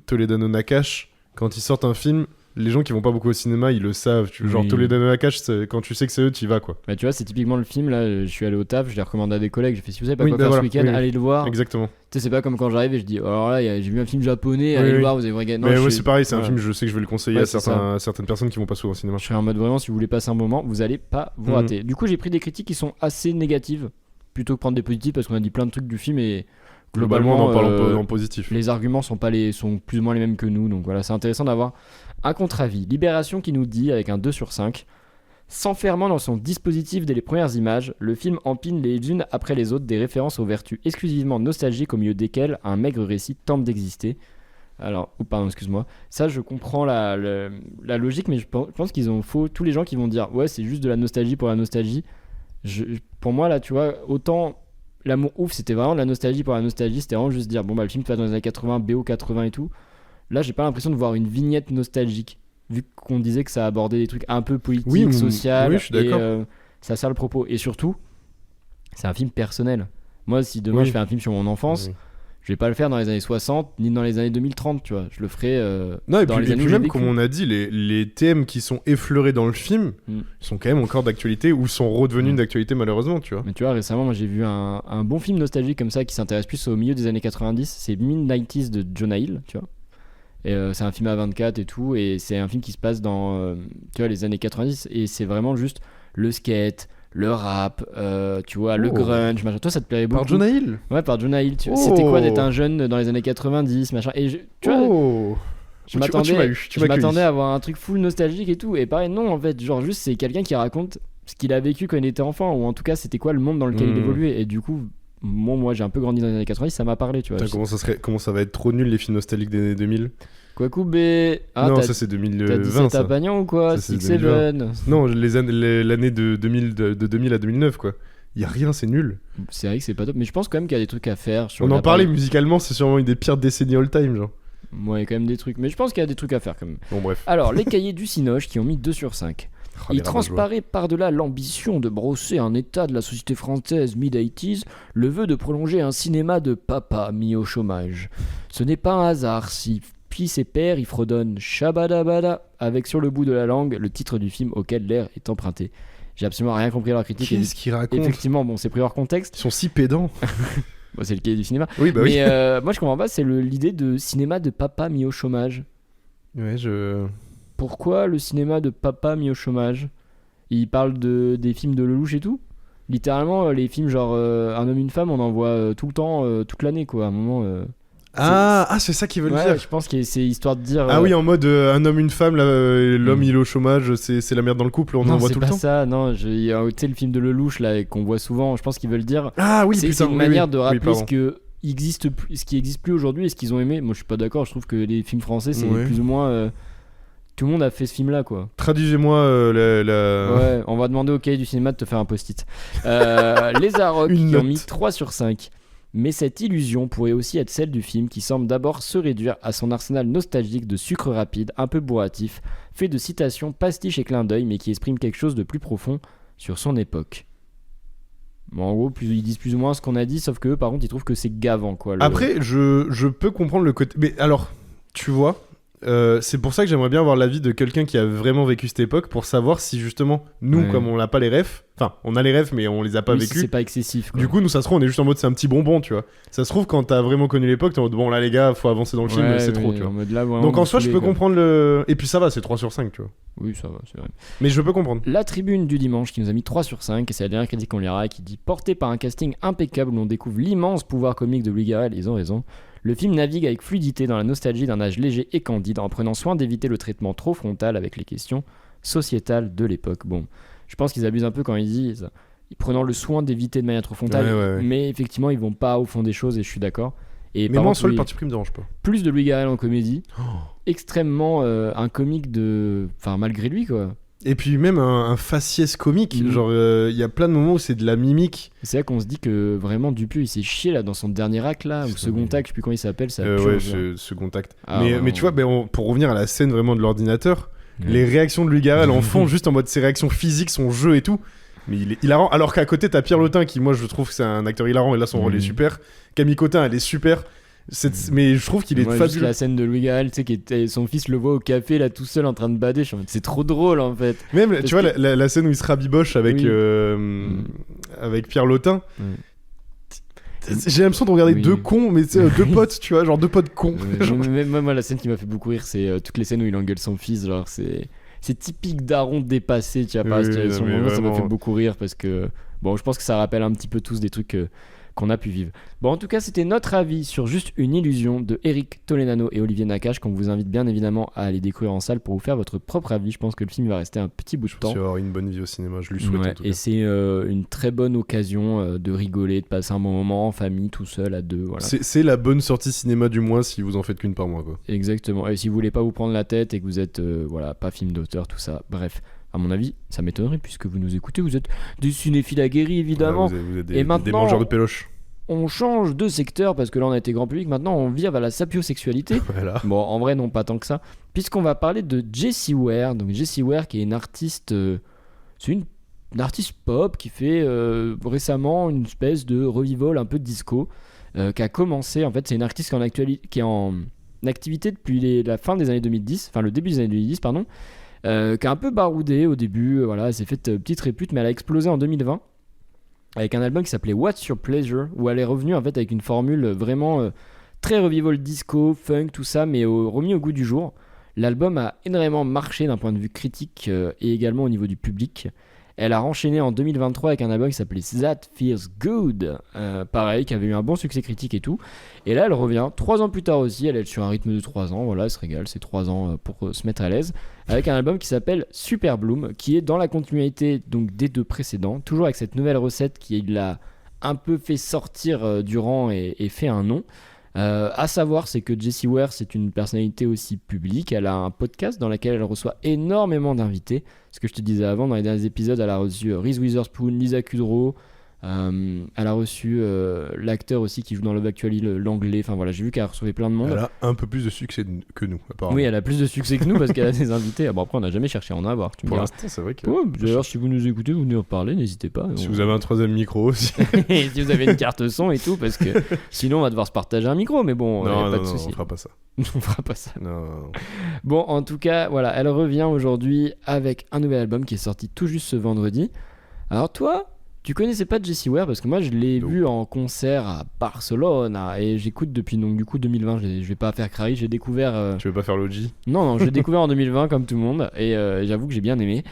Speaker 2: Toledano Nakash, quand ils sortent un film, les gens qui vont pas beaucoup au cinéma, ils le savent. Genre,
Speaker 1: Oui.
Speaker 2: Toledano Nakash, quand tu sais que c'est eux, tu y vas, quoi.
Speaker 1: Bah, tu vois, c'est typiquement le film, là, je suis allé au taf, je l'ai recommandé à des collègues, j'ai fait si vous savez pas
Speaker 2: Oui,
Speaker 1: quoi
Speaker 2: bah
Speaker 1: faire
Speaker 2: voilà,
Speaker 1: ce week-end,
Speaker 2: oui.
Speaker 1: allez le voir.
Speaker 2: Exactement.
Speaker 1: Tu sais, c'est pas comme quand j'arrive et je dis, oh, alors là, j'ai vu un film japonais,
Speaker 2: Oui,
Speaker 1: allez le
Speaker 2: oui.
Speaker 1: voir, vous avez regardé. Non,
Speaker 2: Mais
Speaker 1: je
Speaker 2: moi,
Speaker 1: suis-
Speaker 2: c'est pareil, c'est un
Speaker 1: voilà.
Speaker 2: film, je sais que je vais le conseiller
Speaker 1: Ouais,
Speaker 2: à
Speaker 1: c'est
Speaker 2: certaines personnes qui vont pas souvent au cinéma.
Speaker 1: Je serais en mode vraiment, si vous voulez passer un moment, vous allez pas vous
Speaker 2: Mhm.
Speaker 1: rater. Du coup, j'ai pris des critiques qui sont assez négatives, plutôt que prendre des positives, parce qu'on a dit plein de trucs du film et
Speaker 2: Globalement, on en parle
Speaker 1: euh,
Speaker 2: en positif.
Speaker 1: les arguments sont plus ou moins les mêmes que nous, donc voilà, c'est intéressant d'avoir un contre-avis. Libération qui nous dit, avec un 2 sur 5, s'enfermant dans son dispositif dès les premières images, le film empile les unes après les autres des références aux vertus exclusivement nostalgiques au milieu desquelles un maigre récit tente d'exister. Alors, pardon, excuse-moi. Ça, je comprends la logique, mais je pense qu'ils ont faux. Tous les gens qui vont dire, ouais, c'est juste de la nostalgie pour la nostalgie. Pour moi, là, tu vois, autant l'amour ouf, c'était vraiment de la nostalgie pour la nostalgie. C'était vraiment juste dire, bon, bah, le film se passe dans les années 80, BO 80 et tout. Là, j'ai pas l'impression de voir une vignette nostalgique, vu qu'on disait que ça abordait des trucs un peu politiques,
Speaker 2: Oui,
Speaker 1: sociaux.
Speaker 2: oui, je suis d'accord.
Speaker 1: Et ça sert le propos. Et surtout, c'est un film personnel. Moi, si demain
Speaker 2: Oui.
Speaker 1: je fais un film sur mon enfance,
Speaker 2: Oui.
Speaker 1: je vais pas le faire dans les années 60 ni dans les années 2030, tu vois. Je le ferai
Speaker 2: Non, et
Speaker 1: dans
Speaker 2: puis,
Speaker 1: les années où j'ai
Speaker 2: même,
Speaker 1: vécu.
Speaker 2: comme on a dit, les thèmes qui sont effleurés dans le film
Speaker 1: Mm.
Speaker 2: sont quand même encore d'actualité ou sont redevenus
Speaker 1: Mm.
Speaker 2: d'actualité, malheureusement, tu vois.
Speaker 1: Mais tu vois, récemment, moi j'ai vu un bon film nostalgique comme ça qui s'intéresse plus au milieu des années 90. C'est Mid-90s de Jonah Hill, tu vois. Et c'est un film à 24 et tout. Et c'est un film qui se passe dans tu vois, les années 90. Et c'est vraiment juste le skate, le rap, tu vois, le
Speaker 2: Oh.
Speaker 1: grunge, machin. Toi, ça te plairait beaucoup.
Speaker 2: Par Jonah Hill.
Speaker 1: Ouais, par Jonah Hill.
Speaker 2: Oh.
Speaker 1: C'était quoi d'être un jeune dans les années 90, machin. Et tu vois,
Speaker 2: Oh.
Speaker 1: je m'attendais
Speaker 2: Tu m'as
Speaker 1: à
Speaker 2: cueilli.
Speaker 1: avoir un truc full nostalgique et tout. Et pareil, non, en fait, genre juste c'est quelqu'un qui raconte ce qu'il a vécu quand il était enfant. Ou en tout cas, c'était quoi le monde dans lequel il
Speaker 2: Mm.
Speaker 1: évoluait. Et du coup, moi j'ai un peu grandi dans les années 90, ça m'a parlé, tu vois.
Speaker 2: Putain, comment ça va être trop nul les films nostalgiques des années 2000.
Speaker 1: Quacou B. Ah,
Speaker 2: Non,
Speaker 1: t'as
Speaker 2: ça c'est
Speaker 1: t'as
Speaker 2: 2020
Speaker 1: 17 à
Speaker 2: ça.
Speaker 1: Pagnan ou quoi
Speaker 2: Ça, c'est
Speaker 1: 6-7.
Speaker 2: Non, l'année de 2000 à 2009 quoi. Y a rien, c'est nul.
Speaker 1: C'est vrai que c'est pas top, mais je pense quand même qu'il y a des trucs à faire. Sur
Speaker 2: On en
Speaker 1: l'appareil.
Speaker 2: parlait musicalement, c'est sûrement une des pires décennies all time genre.
Speaker 1: Ouais, il y a quand même des trucs. Mais je pense qu'il y a des trucs à faire quand même.
Speaker 2: Bon bref.
Speaker 1: Alors, les cahiers du Cinoche qui ont mis 2 sur 5.
Speaker 2: Oh, les
Speaker 1: Il
Speaker 2: rabat-joie.
Speaker 1: transparaît par-delà l'ambition de brosser un état de la société française mid-80s, le vœu de prolonger un cinéma de papa mis au chômage. Ce n'est pas un hasard si fils et père y fredonnent Shabadabada avec sur le bout de la langue le titre du film auquel l'air est emprunté. J'ai absolument rien compris à leur critique.
Speaker 2: Qu'est-ce qu'il raconte?
Speaker 1: Effectivement, bon, c'est pris hors contexte.
Speaker 2: Ils sont si pédants.
Speaker 1: Bon, c'est le cahier du cinéma.
Speaker 2: Oui, bah oui.
Speaker 1: Mais moi, je comprends pas, c'est l'idée de cinéma de papa mis au chômage.
Speaker 2: Ouais,
Speaker 1: Pourquoi le cinéma de papa mis au chômage? Il parle des films de Lelouch et tout. Littéralement, les films genre Un homme, une femme, on en voit tout le temps, toute l'année, quoi. À un moment.
Speaker 2: c'est ça qu'ils veulent
Speaker 1: Ouais,
Speaker 2: dire.
Speaker 1: je pense que c'est histoire de dire.
Speaker 2: Ah oui, en mode un homme, une femme, là, l'homme
Speaker 1: Mm.
Speaker 2: il est au chômage, c'est la merde dans le couple, on
Speaker 1: non,
Speaker 2: en voit
Speaker 1: c'est
Speaker 2: tout
Speaker 1: pas
Speaker 2: le temps.
Speaker 1: ça. Non, il y a, tu sais, le film de Lelouch là qu'on voit souvent. Je pense qu'ils veulent dire.
Speaker 2: Ah oui,
Speaker 1: c'est
Speaker 2: putain,
Speaker 1: une
Speaker 2: oui,
Speaker 1: manière
Speaker 2: oui.
Speaker 1: de
Speaker 2: Oui,
Speaker 1: rappeler
Speaker 2: pardon.
Speaker 1: ce qui existe plus aujourd'hui et ce qu'ils ont aimé. Moi, je suis pas d'accord. Je trouve que les films français, c'est
Speaker 2: Ouais.
Speaker 1: plus ou moins. Tout le monde a fait ce film-là, quoi.
Speaker 2: Traduisez-moi la.
Speaker 1: Ouais, on va demander au cahier du cinéma de te faire un post-it. Les Arocs
Speaker 2: Une
Speaker 1: qui ont
Speaker 2: note.
Speaker 1: mis 3 sur 5. Mais cette illusion pourrait aussi être celle du film qui semble d'abord se réduire à son arsenal nostalgique de sucre rapide, un peu bourratif, fait de citations, pastiches et clins d'œil, mais qui exprime quelque chose de plus profond sur son époque. Bon, en gros, ils disent plus ou moins ce qu'on a dit, sauf que eux, par contre, ils trouvent que c'est gavant, quoi.
Speaker 2: Après, je peux comprendre le côté. Mais alors, tu vois, c'est pour ça que j'aimerais bien avoir l'avis de quelqu'un qui a vraiment vécu cette époque pour savoir si justement nous
Speaker 1: Ouais.
Speaker 2: comme on n'a pas les refs, enfin on a les refs mais on les a pas
Speaker 1: Oui, si
Speaker 2: vécus.
Speaker 1: c'est pas excessif. Quoi.
Speaker 2: Du coup nous ça se trouve on est juste en mode c'est un petit bonbon tu vois. Ça se trouve quand t'as vraiment connu l'époque t'es en mode bon là les gars faut avancer dans le film
Speaker 1: Ouais,
Speaker 2: c'est
Speaker 1: mais
Speaker 2: trop tu vois.
Speaker 1: en mode là, vraiment,
Speaker 2: Donc en
Speaker 1: vous
Speaker 2: soi je
Speaker 1: saoulez,
Speaker 2: peux
Speaker 1: quoi.
Speaker 2: comprendre le... Et puis ça va c'est 3 sur 5 tu vois.
Speaker 1: Oui, ça va, c'est vrai.
Speaker 2: Mais je peux comprendre.
Speaker 1: La tribune du dimanche qui nous a mis 3 sur 5, et c'est la dernière critique qu'on lira, qui dit porté par un casting impeccable où l'on découvre l'immense pouvoir comique de Louis Garrel, ils ont raison. Le film navigue avec fluidité dans la nostalgie d'un âge léger et candide en prenant soin d'éviter le traitement trop frontal avec les questions sociétales de l'époque. Bon, je pense qu'ils abusent un peu quand ils disent, prenant le soin d'éviter de manière trop frontale,
Speaker 2: Ouais.
Speaker 1: mais effectivement ils vont pas au fond des choses et je suis d'accord. Et
Speaker 2: Mais
Speaker 1: par
Speaker 2: moi en
Speaker 1: contre,
Speaker 2: soi le
Speaker 1: oui,
Speaker 2: parti pris me dérange pas.
Speaker 1: plus de Louis Garrel en comédie, extrêmement un comique de... Enfin malgré lui quoi.
Speaker 2: Et puis même un faciès comique,
Speaker 1: Mhm.
Speaker 2: genre il y a plein de moments où c'est de la mimique.
Speaker 1: C'est là qu'on se dit que vraiment Dupieux il s'est chié là dans son dernier acte là, ou
Speaker 2: Putain,
Speaker 1: second
Speaker 2: mais-
Speaker 1: acte, je sais plus comment il s'appelle, ça a
Speaker 2: Ouais,
Speaker 1: purge, là.
Speaker 2: second acte.
Speaker 1: Ah,
Speaker 2: mais
Speaker 1: vraiment.
Speaker 2: tu vois, pour revenir à la scène vraiment de l'ordinateur,
Speaker 1: Ouais.
Speaker 2: les réactions de Louis Garrel en fond, juste en mode ses réactions physiques, son jeu et tout. Mais il est hilarant. Alors qu'à côté, t'as Pierre Lotin qui, moi, je trouve que c'est un acteur hilarant et là, son rôle est super. Camille Cotin, elle est super. Mais je trouve qu'il est
Speaker 1: Moi, juste
Speaker 2: fabuleux.
Speaker 1: la scène de Louis Garrel, tu sais, qui était, son fils le voit au café là tout seul en train de bader, je suis en mode, c'est trop drôle en fait.
Speaker 2: Même,
Speaker 1: Parce
Speaker 2: tu vois,
Speaker 1: que-
Speaker 2: la scène où il se rabiboche avec,
Speaker 1: Oui.
Speaker 2: avec Pierre Lotin.
Speaker 1: Ouais.
Speaker 2: J'ai l'impression de regarder
Speaker 1: Oui.
Speaker 2: deux cons, mais tu sais, deux potes, tu vois, genre deux potes cons. Genre-
Speaker 1: Moi, la scène qui m'a fait beaucoup rire, c'est toutes les scènes où il engueule son fils, genre c'est typique daron dépassé, tu vois, par la
Speaker 2: Oui,
Speaker 1: situation.
Speaker 2: non, mais
Speaker 1: Moi, ça m'a
Speaker 2: vraiment.
Speaker 1: fait beaucoup rire parce que, bon, je pense que ça rappelle un petit peu tous des trucs qu'on a pu vivre. Bon, en tout cas, c'était notre avis sur Juste une illusion de Eric Toledano et Olivier Nakache, qu'on vous invite bien évidemment à aller découvrir en salle pour vous faire votre propre avis. Je pense que le film va rester un petit bout de
Speaker 2: Je
Speaker 1: temps.
Speaker 2: pense avoir une bonne vie au cinéma, je lui souhaite
Speaker 1: Ouais,
Speaker 2: en tout
Speaker 1: et
Speaker 2: cas.
Speaker 1: c'est une très bonne occasion de rigoler, de passer un bon moment en famille, tout seul, à deux. Voilà.
Speaker 2: C'est la bonne sortie cinéma du mois si vous en faites qu'une par mois, quoi.
Speaker 1: Exactement. Et si vous voulez pas vous prendre la tête et que vous êtes voilà, pas film d'auteur, tout ça, bref. À mon avis, ça m'étonnerait puisque vous nous écoutez, vous êtes des cinéphiles aguerris évidemment.
Speaker 2: Voilà, vous êtes
Speaker 1: Et
Speaker 2: des
Speaker 1: maintenant-
Speaker 2: mangeurs de péloche.
Speaker 1: On change de secteur parce que là on a été grand public, maintenant on vire vers la sapiosexualité.
Speaker 2: Voilà.
Speaker 1: Bon, en vrai, non, pas tant que ça. Puisqu'on va parler de Jessie Ware. Donc, Jessie Ware, qui est une artiste. C'est une artiste pop qui fait récemment une espèce de revival un peu disco. Qui a commencé. En fait, c'est une artiste qui est en activité depuis la fin des années 2010. Enfin, le début des années 2010, pardon. Qui a un peu baroudé au début. Voilà, elle s'est faite petite répute, mais elle a explosé en 2020. Avec un album qui s'appelait What's Your Pleasure, où elle est revenue en fait avec une formule vraiment très revival disco, funk, tout ça, mais remis au goût du jour. L'album a énormément marché d'un point de vue critique et également au niveau du public. Elle a enchaîné en 2023 avec un album qui s'appelait That Feels Good, pareil, qui avait eu un bon succès critique et tout. Et là, elle revient 3 ans plus tard aussi, elle est sur un rythme de 3 ans, voilà, elle se régale, c'est 3 ans pour se mettre à l'aise, avec un album qui s'appelle Super Bloom, qui est dans la continuité donc des deux précédents, toujours avec cette nouvelle recette qui l'a un peu fait sortir du rang et fait un nom. À savoir, c'est que Jessie Ware, c'est une personnalité aussi publique. Elle a un podcast dans lequel elle reçoit énormément d'invités. Ce que je te disais avant, dans les derniers épisodes, elle a reçu Reese Witherspoon, Lisa Kudrow. Elle a reçu l'acteur aussi qui joue dans Love Actually, l'anglais. Enfin voilà, j'ai vu qu'elle a reçu plein de monde.
Speaker 2: Elle a un peu plus de succès que nous, apparemment.
Speaker 1: Oui, elle a plus de succès que nous parce qu'elle a des invités. Ah bon, après, on n'a jamais cherché à en avoir. Tu me
Speaker 2: Pour
Speaker 1: diras.
Speaker 2: l'instant, c'est vrai que.
Speaker 1: Ouais, d'ailleurs, si vous nous écoutez, vous nous en parlez, n'hésitez pas.
Speaker 2: Si vous avez un troisième micro aussi.
Speaker 1: Et si vous avez une carte son et tout, parce que sinon on va devoir se partager un micro, mais bon, y a pas de souci.
Speaker 2: on fera pas ça.
Speaker 1: On fera pas ça.
Speaker 2: Non.
Speaker 1: Bon, en tout cas, voilà, elle revient aujourd'hui avec un nouvel album qui est sorti tout juste ce vendredi. Alors toi, tu connaissais pas Jessie Ware parce que moi je l'ai
Speaker 2: Non.
Speaker 1: vu en concert à Barcelone et j'écoute depuis donc du coup 2020. Je vais pas faire crari, j'ai découvert.
Speaker 2: Tu veux pas faire l'OG?
Speaker 1: Non, je l'ai découvert en 2020 comme tout le monde et j'avoue que j'ai bien aimé.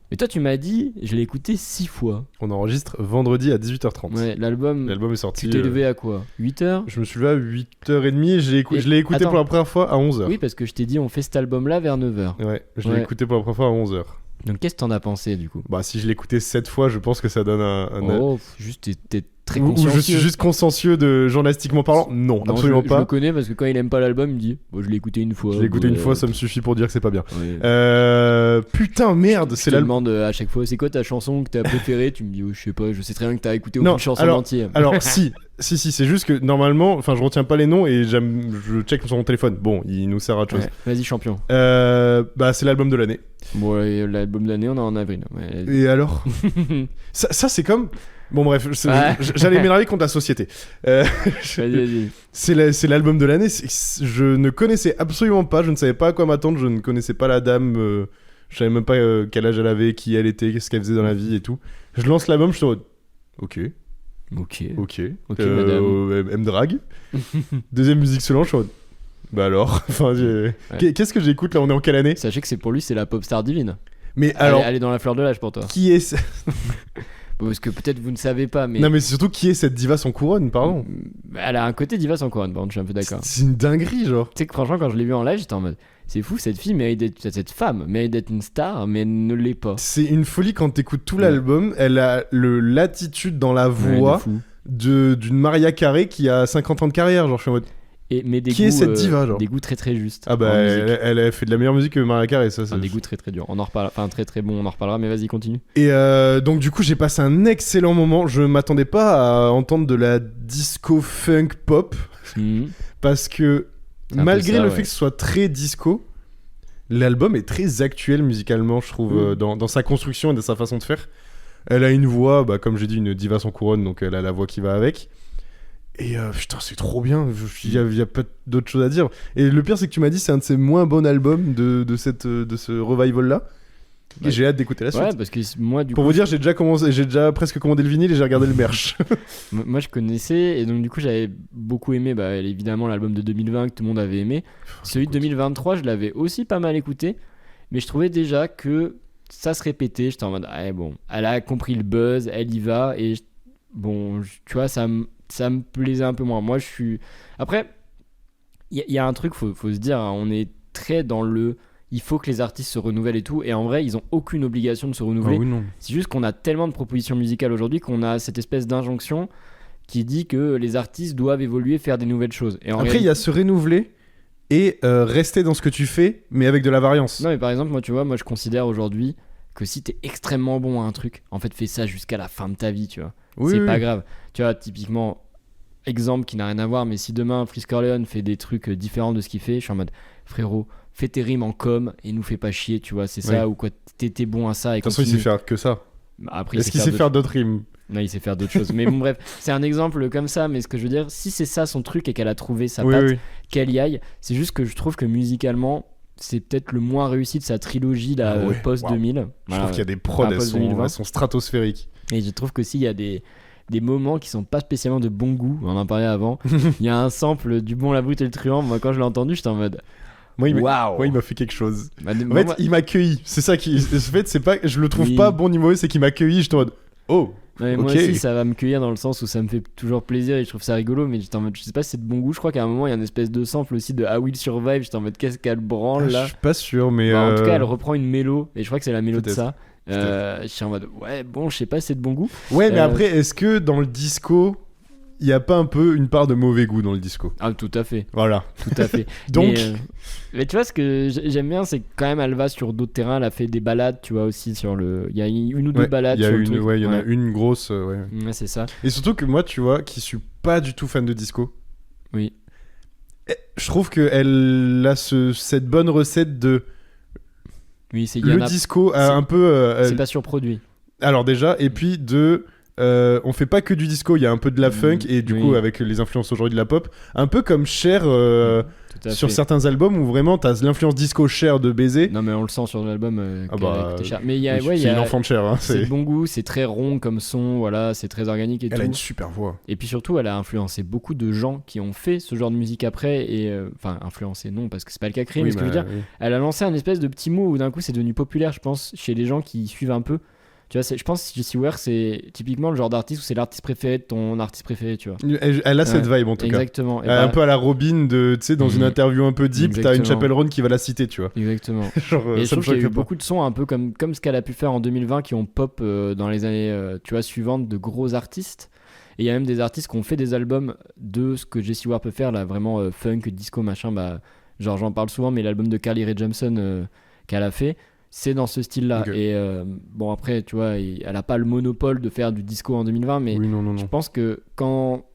Speaker 1: Mais toi, tu m'as dit, je l'ai écouté 6 fois.
Speaker 2: On enregistre vendredi à 18h30.
Speaker 1: Ouais, l'album.
Speaker 2: L'album est sorti.
Speaker 1: Tu t'es levé à quoi 8h?
Speaker 2: Je me suis levé à 8h30 et je l'ai écouté
Speaker 1: Attends.
Speaker 2: pour la première fois à 11h.
Speaker 1: Oui, parce que je t'ai dit, on fait cet album-là vers 9h.
Speaker 2: Ouais, je l'ai
Speaker 1: Ouais.
Speaker 2: écouté pour la première fois à 11h.
Speaker 1: Donc, qu'est-ce que t'en as pensé du coup?
Speaker 2: Bah, si je l'ai écouté 7 fois, je pense que ça donne un.
Speaker 1: Oh, juste, t'es très
Speaker 2: Ou
Speaker 1: consciencieux.
Speaker 2: je suis juste consciencieux de journalistiquement parlant. Non,
Speaker 1: Non,
Speaker 2: absolument
Speaker 1: je
Speaker 2: pas.
Speaker 1: le connais parce que quand il aime pas l'album, il me dit bon, je l'ai écouté une fois.
Speaker 2: Je l'ai écouté
Speaker 1: ouais,
Speaker 2: une fois, ça me suffit pour dire que c'est pas bien.
Speaker 1: ouais.
Speaker 2: Putain, merde,
Speaker 1: Je
Speaker 2: c'est
Speaker 1: te
Speaker 2: l'album.
Speaker 1: demande à chaque fois c'est quoi ta chanson que t'as préférée. Tu me dis oh, je sais pas, je sais très bien que t'as écouté
Speaker 2: Non,
Speaker 1: aucune chanson
Speaker 2: alors-
Speaker 1: entière.
Speaker 2: Alors, si, c'est juste que normalement, enfin, je retiens pas les noms et je check sur mon téléphone. Bon, il nous sert à autre chose.
Speaker 1: Ouais, vas-y champion.
Speaker 2: Bah, c'est l'album de l'année.
Speaker 1: Bon, et l'album de l'année on est en avril. Ouais.
Speaker 2: Et alors ça c'est comme. Bon bref,
Speaker 1: Ouais.
Speaker 2: j'allais m'énerver contre la société.
Speaker 1: Vas-y.
Speaker 2: C'est l'album de l'année. Je ne connaissais absolument pas, je ne savais pas à quoi m'attendre, je ne connaissais pas la dame, je savais même pas quel âge elle avait, qui elle était, qu'est-ce qu'elle faisait dans la vie et tout. Je lance l'album, je suis en mode, ok,
Speaker 1: madame.
Speaker 2: elle me drague. Deuxième musique se lance, je suis en mode, bah alors, enfin, qu'est-ce que j'écoute là, on est en quelle année?
Speaker 1: Sachez que pour lui, c'est la pop star divine.
Speaker 2: Mais alors,
Speaker 1: Elle est dans la fleur de l'âge pour toi.
Speaker 2: qui est
Speaker 1: Bon, parce que peut-être vous ne savez pas, mais.
Speaker 2: Non mais surtout, qui est cette diva sans couronne, pardon?
Speaker 1: Elle a un côté diva sans couronne, par contre, je suis un peu d'accord.
Speaker 2: C'est une dinguerie, genre.
Speaker 1: Tu sais que franchement, quand je l'ai vue en live, j'étais en mode. C'est fou, cette femme mérite d'être une star, mais elle ne l'est pas.
Speaker 2: C'est une folie quand t'écoutes tout l'album. Elle a l'attitude dans la voix
Speaker 1: Ouais,
Speaker 2: d'une Maria Carey qui a 50 ans de carrière. Genre, je suis en mode.
Speaker 1: Mais des
Speaker 2: Qui
Speaker 1: goûts,
Speaker 2: est cette diva, genre
Speaker 1: des goûts très très justes.
Speaker 2: Ah bah,
Speaker 1: en musique.
Speaker 2: elle a fait de la meilleure musique que Maria Carey, ça.
Speaker 1: Enfin, des goûts très très durs. On en reparle. Enfin, très très bon, on en reparlera, mais vas-y, continue.
Speaker 2: Et donc, du coup, j'ai passé un excellent moment. Je m'attendais pas à entendre de la disco funk pop. Parce que,
Speaker 1: C'est un peu
Speaker 2: malgré
Speaker 1: ça,
Speaker 2: le
Speaker 1: ouais.
Speaker 2: fait que ce soit très disco, l'album est très actuel musicalement, je trouve, dans sa construction et dans sa façon de faire. Elle a une voix, bah, comme j'ai dit, une diva sans couronne, donc elle a la voix qui va avec. Et putain, c'est trop bien, il y a pas d'autre chose à dire. Et le pire, c'est que tu m'as dit c'est un de ses moins bons albums de ce revival-là. Et
Speaker 1: Ouais.
Speaker 2: j'ai hâte d'écouter la suite.
Speaker 1: Ouais, parce que moi, du
Speaker 2: Pour
Speaker 1: coup,
Speaker 2: vous dire, j'ai déjà presque commandé le vinyle et j'ai regardé le merch.
Speaker 1: moi, je connaissais, et donc du coup, j'avais beaucoup aimé, bah, évidemment, l'album de 2020 que tout le monde avait aimé. Celui de 2023, je l'avais aussi pas mal écouté, mais je trouvais déjà que ça se répétait. J'étais en mode, ah, bon, elle a compris le buzz, elle y va, et bon, tu vois, ça me plaisait un peu moins. Moi, je suis. Après, il y a un truc, faut se dire, hein, on est très dans le. Il faut que les artistes se renouvellent et tout, et en vrai, ils ont aucune obligation de se renouveler.
Speaker 2: oui, non.
Speaker 1: C'est juste qu'on a tellement de propositions musicales aujourd'hui qu'on a cette espèce d'injonction qui dit que les artistes doivent évoluer, faire des nouvelles choses. Et
Speaker 2: Après, il y a se renouveler et rester dans ce que tu fais, mais avec de la variance.
Speaker 1: Non, mais par exemple, moi, tu vois, moi, je considère aujourd'hui que si t'es extrêmement bon à un truc, en fait, fais ça jusqu'à la fin de ta vie, tu vois.
Speaker 2: Oui,
Speaker 1: c'est
Speaker 2: oui.
Speaker 1: pas grave. Tu vois, typiquement, exemple qui n'a rien à voir, mais si demain Frisk Orleans fait des trucs différents de ce qu'il fait, je suis en mode, frérot, fais tes rimes en com et nous fais pas chier, tu vois, c'est ça, ou quoi, t'es bon à ça. Et
Speaker 2: De toute façon, il sait faire que ça.
Speaker 1: Après,
Speaker 2: Est-ce qu'il sait faire d'autres rimes?
Speaker 1: Non, il sait faire d'autres choses. Mais bon, bref, c'est un exemple comme ça. Mais ce que je veux dire, si c'est ça son truc et qu'elle a trouvé sa
Speaker 2: Oui,
Speaker 1: patte,
Speaker 2: oui.
Speaker 1: qu'elle y aille, c'est juste que je trouve que musicalement, c'est peut-être le moins réussi de sa trilogie là,
Speaker 2: Ah ouais,
Speaker 1: post-2000.
Speaker 2: Je trouve qu'il y a des prods, elles
Speaker 1: post-2020.
Speaker 2: sont stratosphériques.
Speaker 1: Et je trouve qu'aussi, il y a des moments qui sont pas spécialement de bon goût. On en parlait avant. Il y a un sample du Bon, la Brute et le Truand. Moi, quand je l'ai entendu, j'étais en mode.
Speaker 2: Moi, il
Speaker 1: Waouh!
Speaker 2: m'a fait quelque chose.
Speaker 1: Bah,
Speaker 2: En fait, il m'a accueilli. C'est ça qui. En fait, c'est pas. Je le trouve
Speaker 1: Oui.
Speaker 2: pas bon ni mauvais, c'est qu'il m'a accueilli. J'étais en mode. Oh!
Speaker 1: non, mais moi
Speaker 2: Ok.
Speaker 1: aussi, ça va me cueillir dans le sens où ça me fait toujours plaisir et je trouve ça rigolo. Mais j'étais en mode, je sais pas si c'est de bon goût. Je crois qu'à un moment, il y a une espèce de sample aussi de I Will Survive. J'étais en mode, qu'est-ce qu'elle branle
Speaker 2: Je
Speaker 1: là?
Speaker 2: suis pas sûr, mais.
Speaker 1: Bah, en tout cas, elle reprend une mélo et je crois que c'est la mélo de
Speaker 2: Peut-être.
Speaker 1: ça. Je suis en mode, ouais, bon, je sais pas si c'est de bon goût.
Speaker 2: Ouais, mais
Speaker 1: Euh,
Speaker 2: après, est-ce que dans le disco, il y a pas un peu une part de mauvais goût dans le disco?
Speaker 1: Ah, tout à fait,
Speaker 2: Voilà.
Speaker 1: tout à fait.
Speaker 2: Donc.
Speaker 1: Mais tu vois, ce que j'aime bien, c'est que quand même, elle va sur d'autres terrains. Elle a fait des balades, tu vois, aussi sur le. Il y a une ou deux
Speaker 2: Ouais,
Speaker 1: balades
Speaker 2: il y a
Speaker 1: sur le
Speaker 2: une,
Speaker 1: truc.
Speaker 2: ouais, il y en a
Speaker 1: Ouais.
Speaker 2: une grosse, ouais.
Speaker 1: Ouais, c'est ça.
Speaker 2: Et surtout que moi, tu vois, qui suis pas du tout fan de disco,
Speaker 1: Oui.
Speaker 2: je trouve qu'elle a cette bonne recette de
Speaker 1: Oui, il y en
Speaker 2: le
Speaker 1: a.
Speaker 2: disco a
Speaker 1: c'est-
Speaker 2: un peu.
Speaker 1: C'est pas surproduit.
Speaker 2: Alors déjà, et puis on fait pas que du disco, il y a un peu de la funk et du
Speaker 1: oui.
Speaker 2: coup avec les influences aujourd'hui de la pop, un peu comme Cher
Speaker 1: Tout à
Speaker 2: sur
Speaker 1: fait.
Speaker 2: certains albums où vraiment t'as l'influence disco Cher de Baiser.
Speaker 1: Non, mais on le sent sur l'album
Speaker 2: Ah
Speaker 1: qu'elle a
Speaker 2: bah,
Speaker 1: coûté cher. Mais il y a.
Speaker 2: Oui,
Speaker 1: Ouais, il y
Speaker 2: c'est
Speaker 1: a.
Speaker 2: une enfant de Cher, hein,
Speaker 1: C'est
Speaker 2: c'est-
Speaker 1: de bon goût, c'est très rond comme son, voilà, c'est très organique et
Speaker 2: Elle
Speaker 1: tout.
Speaker 2: a une super voix.
Speaker 1: Et puis surtout, elle a influencé beaucoup de gens qui ont fait ce genre de musique après. Et enfin, influencé, non, parce que c'est pas le cas créé, mais ce que je veux dire,
Speaker 2: oui.
Speaker 1: elle a lancé un espèce de petit mot où d'un coup c'est devenu populaire, je pense, chez les gens qui suivent un peu. Tu vois, je pense que Jessie Ware, c'est typiquement le genre d'artiste où c'est l'artiste préféré de ton artiste préféré, tu vois.
Speaker 2: Elle a cette vibe en tout cas.
Speaker 1: Exactement. Et
Speaker 2: Un
Speaker 1: bah,
Speaker 2: peu à la Robin de, tu sais, dans une
Speaker 1: Mhm.
Speaker 2: interview un peu deep, t'as une
Speaker 1: Exactement.
Speaker 2: Chapelle Roan qui va la citer, tu vois.
Speaker 1: Exactement.
Speaker 2: Genre,
Speaker 1: Et je
Speaker 2: ça me
Speaker 1: trouve qu'il y a eu
Speaker 2: choque pas.
Speaker 1: beaucoup de sons un peu comme ce qu'elle a pu faire en 2020 qui ont pop dans les années tu vois, suivantes de gros artistes. Et il y a même des artistes qui ont fait des albums de ce que Jessie Ware peut faire, là, vraiment funk, disco, machin. Bah, genre, j'en parle souvent, mais l'album de Carly Rae Jepsen qu'elle a fait, c'est dans ce style-là.
Speaker 2: Ok.
Speaker 1: Et bon, après, tu vois, elle a pas le monopole de faire du disco en 2020, mais
Speaker 2: Oui, non.
Speaker 1: je pense que quand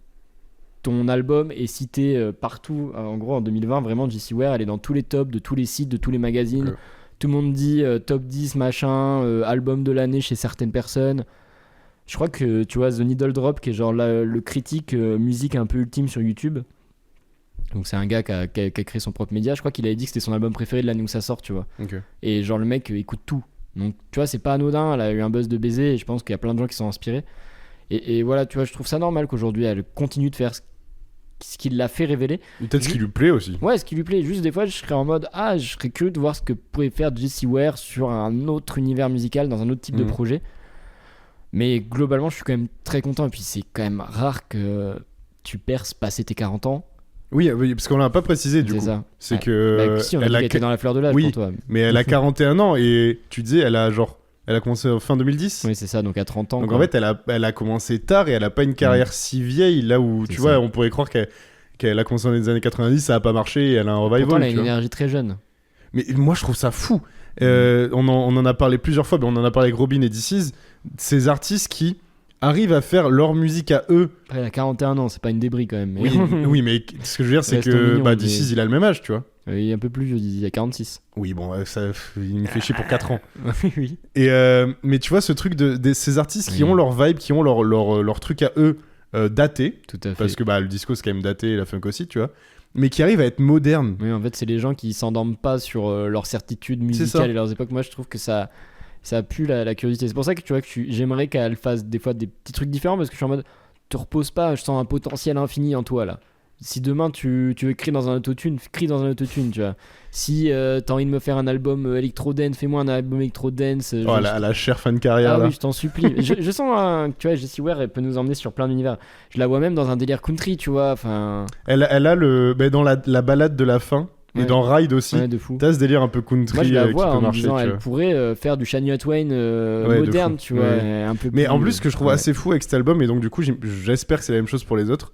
Speaker 1: ton album est cité partout, en gros en 2020, vraiment Jessie Ware, elle est dans tous les tops de tous les sites, de tous les magazines.
Speaker 2: Ok.
Speaker 1: Tout le monde dit top 10 machin, album de l'année chez certaines personnes. Je crois que tu vois The Needle Drop, qui est genre le critique musique un peu ultime sur YouTube. Donc c'est un gars qui a créé son propre média. Je crois qu'il avait dit que c'était son album préféré de l'année où ça sort, tu vois.
Speaker 2: Ok.
Speaker 1: Et genre le mec écoute tout. Donc tu vois, c'est pas anodin. Elle a eu un buzz de baiser et je pense qu'il y a plein de gens qui sont inspirés. Et voilà, tu vois, je trouve ça normal qu'aujourd'hui elle continue de faire ce qui l'a fait révéler.
Speaker 2: Peut-être ce qui lui plaît aussi.
Speaker 1: Ouais, ce qui lui plaît. Juste des fois, je serais en mode je serais curieux de voir ce que pourrait faire Jessie Ware sur un autre univers musical, dans un autre type de projet. Mais globalement, je suis quand même très content. Et puis c'est quand même rare que tu perces passé tes 40 ans.
Speaker 2: Oui, parce qu'on l'a pas précisé du
Speaker 1: C'est
Speaker 2: coup.
Speaker 1: Ça.
Speaker 2: C'est que.
Speaker 1: Bah, si, on a dit qu'elle était dans la fleur de l'âge
Speaker 2: oui,
Speaker 1: pour toi.
Speaker 2: Mais elle a 41 ans et tu disais, elle a commencé en fin 2010.
Speaker 1: Oui, c'est ça, donc à 30 ans.
Speaker 2: Donc
Speaker 1: quoi.
Speaker 2: en fait, elle a commencé tard et elle a pas une carrière si vieille, là où
Speaker 1: C'est
Speaker 2: tu
Speaker 1: ça.
Speaker 2: vois, on pourrait croire qu'elle a commencé dans les années 90, ça a pas marché et elle a un revival.
Speaker 1: Pourtant, elle a
Speaker 2: tu
Speaker 1: une
Speaker 2: vois.
Speaker 1: énergie très jeune.
Speaker 2: Mais moi, je trouve ça fou. On en a parlé plusieurs fois, mais on en a parlé avec Robin et DC's, ces artistes qui arrivent à faire leur musique à eux.
Speaker 1: Après, elle a 41 ans, c'est pas une débris quand même. Mais...
Speaker 2: Oui, mais ce que je veux dire, c'est
Speaker 1: Restons
Speaker 2: que
Speaker 1: mignons,
Speaker 2: DC's, il a le même âge, tu vois.
Speaker 1: Il est un peu plus vieux, il a 46.
Speaker 2: Oui, bon, il me fait chier pour 4 ans.
Speaker 1: Oui.
Speaker 2: Et mais tu vois, ce truc de ces artistes qui
Speaker 1: Oui.
Speaker 2: ont leur vibe, qui ont leur truc à eux daté,
Speaker 1: Tout à fait.
Speaker 2: parce que le disco c'est quand même daté et la funk aussi, tu vois, mais qui arrivent à être modernes.
Speaker 1: Oui, en fait, c'est les gens qui s'endorment pas sur leurs certitudes
Speaker 2: ça.
Speaker 1: musicales et leurs époques. Moi, je trouve que ça pue la curiosité. C'est pour ça que tu vois que j'aimerais qu'elle fasse des fois des petits trucs différents parce que je suis en mode, te repose pas, je sens un potentiel infini en toi là. Si demain tu veux écrire dans un autotune, crie dans un autotune, tu vois. Si t'as envie de me faire un album électro-dance, fais-moi un album électro-dance.
Speaker 2: Oh, la chère fan carrière
Speaker 1: Ah
Speaker 2: là.
Speaker 1: oui, je t'en supplie. je sens, tu vois, Jessie Ware, elle peut nous emmener sur plein d'univers. Je la vois même dans un délire country, tu vois. Enfin,
Speaker 2: Elle a dans la balade de la fin et
Speaker 1: Ouais.
Speaker 2: dans Ride aussi.
Speaker 1: ouais, de fou.
Speaker 2: T'as ce délire un peu country
Speaker 1: Moi, je la
Speaker 2: qui
Speaker 1: vois
Speaker 2: peut
Speaker 1: en me
Speaker 2: marcher,
Speaker 1: disant,
Speaker 2: tu
Speaker 1: elle
Speaker 2: vois.
Speaker 1: pourrait faire du Shania Twain
Speaker 2: de
Speaker 1: moderne,
Speaker 2: fou.
Speaker 1: tu vois,
Speaker 2: Ouais.
Speaker 1: un peu
Speaker 2: Mais
Speaker 1: plus,
Speaker 2: en plus, ce que je trouve
Speaker 1: ouais.
Speaker 2: assez fou avec cet album, et donc du coup, j'espère que c'est la même chose pour les autres,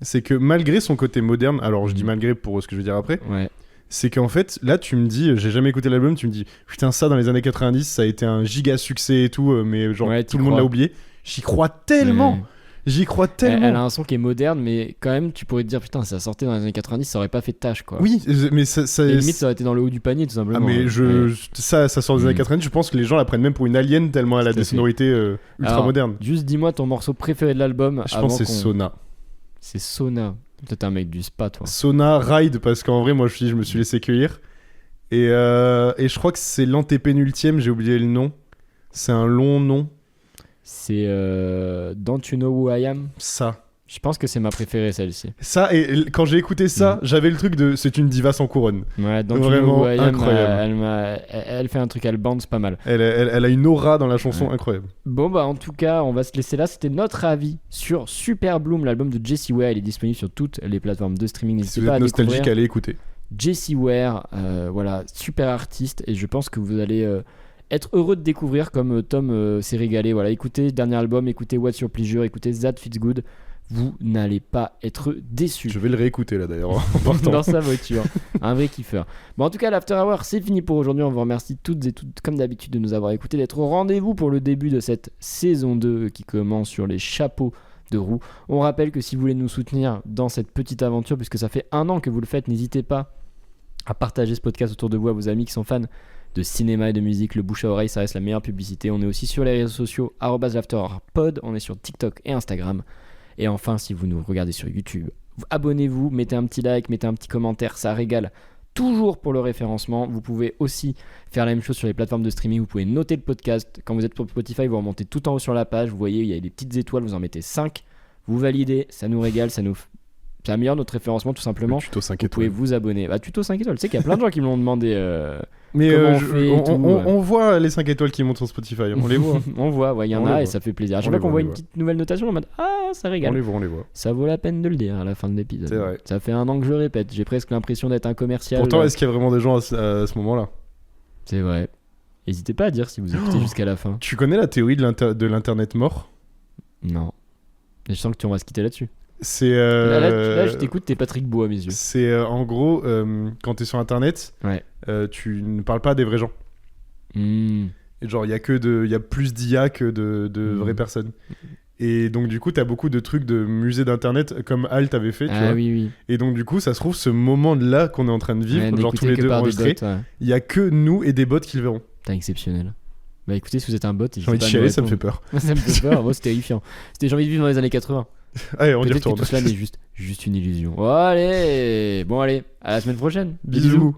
Speaker 2: c'est que malgré son côté moderne, alors je dis malgré pour ce que je vais dire après,
Speaker 1: Ouais.
Speaker 2: c'est qu'en fait, là, tu me dis, j'ai jamais écouté l'album, tu me dis, putain, ça dans les années 90, ça a été un giga succès et tout, mais genre
Speaker 1: Ouais,
Speaker 2: tout
Speaker 1: t'y
Speaker 2: le monde
Speaker 1: crois.
Speaker 2: l'a oublié. J'y crois tellement,
Speaker 1: Ouais.
Speaker 2: j'y crois
Speaker 1: Elle
Speaker 2: tellement.
Speaker 1: a un son qui est moderne, mais quand même, tu pourrais te dire, putain, ça sortait dans les années 90, ça aurait pas fait de tâche, quoi.
Speaker 2: Oui, mais ça.
Speaker 1: Et limite, ça aurait été dans le haut du panier, tout
Speaker 2: Ah,
Speaker 1: simplement.
Speaker 2: mais
Speaker 1: Ouais.
Speaker 2: ça sort des années
Speaker 1: Mm.
Speaker 2: 90, je pense que les gens la prennent même pour une alien tellement elle a
Speaker 1: Tout à
Speaker 2: des
Speaker 1: fait.
Speaker 2: sonorités ultra
Speaker 1: Alors,
Speaker 2: modernes.
Speaker 1: Juste dis-moi ton morceau préféré de l'album.
Speaker 2: Je
Speaker 1: avant
Speaker 2: pense que c'est
Speaker 1: qu'on-
Speaker 2: Sona.
Speaker 1: C'est Sona. Toi, t'es un mec du spa, toi.
Speaker 2: Sona, Ride, parce qu'en vrai, moi je me suis laissé cueillir. Et je crois que c'est l'antépénultième, j'ai oublié le nom. C'est un long nom.
Speaker 1: C'est Don't You Know Who I Am.
Speaker 2: Ça.
Speaker 1: Je pense que c'est ma préférée, celle-ci.
Speaker 2: Ça, et quand j'ai écouté ça, j'avais le truc de c'est une diva sans couronne.
Speaker 1: Ouais, Don't
Speaker 2: Vraiment
Speaker 1: You Know Who I Am,
Speaker 2: incroyable.
Speaker 1: elle fait un truc, elle bounce pas mal.
Speaker 2: Elle a une aura dans la chanson
Speaker 1: Ouais.
Speaker 2: incroyable.
Speaker 1: Bon, bah, en tout cas, on va se laisser là. C'était notre avis sur Super Bloom, l'album de Jessie Ware. Il est disponible sur toutes les plateformes de streaming.
Speaker 2: Si
Speaker 1: N'hésitez
Speaker 2: vous
Speaker 1: pas
Speaker 2: êtes
Speaker 1: à
Speaker 2: nostalgique,
Speaker 1: découvrir
Speaker 2: allez écouter.
Speaker 1: Jessie Ware. Voilà, super artiste. Et je pense que vous allez être heureux de découvrir comme Tom s'est régalé. Voilà, écoutez dernier album, écoutez What's Your Pleasure, écoutez That Feels Good. Vous n'allez pas être déçus.
Speaker 2: Je vais le réécouter là d'ailleurs en partant.
Speaker 1: Dans sa voiture. Un vrai kiffeur. Bon, en tout cas, l'After Hour, c'est fini pour aujourd'hui. On vous remercie toutes et toutes, comme d'habitude, de nous avoir écoutés, d'être au rendez-vous pour le début de cette saison 2 qui commence sur les chapeaux de roue. On rappelle que si vous voulez nous soutenir dans cette petite aventure, puisque ça fait 1 an que vous le faites, n'hésitez pas à partager ce podcast autour de vous à vos amis qui sont fans de cinéma et de musique. Le bouche à oreille, ça reste la meilleure publicité. On est aussi sur les réseaux sociaux @l'afterhourpod. On est sur TikTok et Instagram. Et enfin, si vous nous regardez sur YouTube, abonnez-vous, mettez un petit like, mettez un petit commentaire, ça régale toujours pour le référencement. Vous pouvez aussi faire la même chose sur les plateformes de streaming. Vous pouvez noter le podcast. Quand vous êtes sur Spotify, vous remontez tout en haut sur la page. Vous voyez, il y a des petites étoiles, vous en mettez 5. Vous validez, ça nous régale, ça améliore notre référencement tout simplement.
Speaker 2: Le tuto 5
Speaker 1: Vous pouvez
Speaker 2: étoiles.
Speaker 1: vous abonner. Bah, tuto 5 étoiles. Tu sais qu'il y a plein de gens qui me l'ont demandé.
Speaker 2: Mais
Speaker 1: comment on fait et tout, ouais.
Speaker 2: on voit les 5 étoiles qui montent sur Spotify, on les voit.
Speaker 1: On voit, ouais, il y en
Speaker 2: On les
Speaker 1: a et
Speaker 2: voit.
Speaker 1: ça fait plaisir. À
Speaker 2: On
Speaker 1: chaque
Speaker 2: les
Speaker 1: fois qu'on
Speaker 2: voit,
Speaker 1: voit
Speaker 2: on les
Speaker 1: une petite nouvelle notation, on mode ça régale.
Speaker 2: On les voit.
Speaker 1: Ça vaut la peine de le dire à la fin de l'épisode.
Speaker 2: C'est vrai.
Speaker 1: Ça fait 1 an que je le répète. J'ai presque l'impression d'être un commercial.
Speaker 2: Pourtant, est-ce qu'il y a vraiment des gens à ce moment-là?
Speaker 1: C'est vrai. N'hésitez pas à dire si vous écoutez jusqu'à la fin.
Speaker 2: Tu connais la théorie de l'internet mort?
Speaker 1: Non. Et je sens que tu vas se quitter là-dessus.
Speaker 2: C'est
Speaker 1: Là, je t'écoute, t'es Patrick Beau à mes yeux.
Speaker 2: c'est en gros quand t'es sur internet,
Speaker 1: Ouais.
Speaker 2: tu ne parles pas des vrais gens.
Speaker 1: Hmm.
Speaker 2: Et genre il y a plus d'IA que de vraies personnes. Et donc du coup t'as beaucoup de trucs de musées d'internet comme Alt avait fait, tu
Speaker 1: Ah
Speaker 2: vois.
Speaker 1: oui, oui.
Speaker 2: Et donc du coup ça se trouve ce moment là qu'on est en train de vivre,
Speaker 1: Ouais,
Speaker 2: genre tous
Speaker 1: n'écoutez
Speaker 2: les
Speaker 1: que
Speaker 2: deux
Speaker 1: par des
Speaker 2: enregistrés,
Speaker 1: bots, ouais.
Speaker 2: il y a que nous et des bots qui le verront.
Speaker 1: T'es exceptionnel. Bah écoutez, si vous êtes un bot,
Speaker 2: J'ai envie de chialer, ça me fait peur.
Speaker 1: Ça me fait peur, moi c'est terrifiant. J'ai envie de vivre dans les années 80.
Speaker 2: Allez, on y
Speaker 1: Peut-être que
Speaker 2: retourne.
Speaker 1: tout cela n'est juste une illusion. Oh, allez, bon allez, à la semaine prochaine.
Speaker 2: Bisous.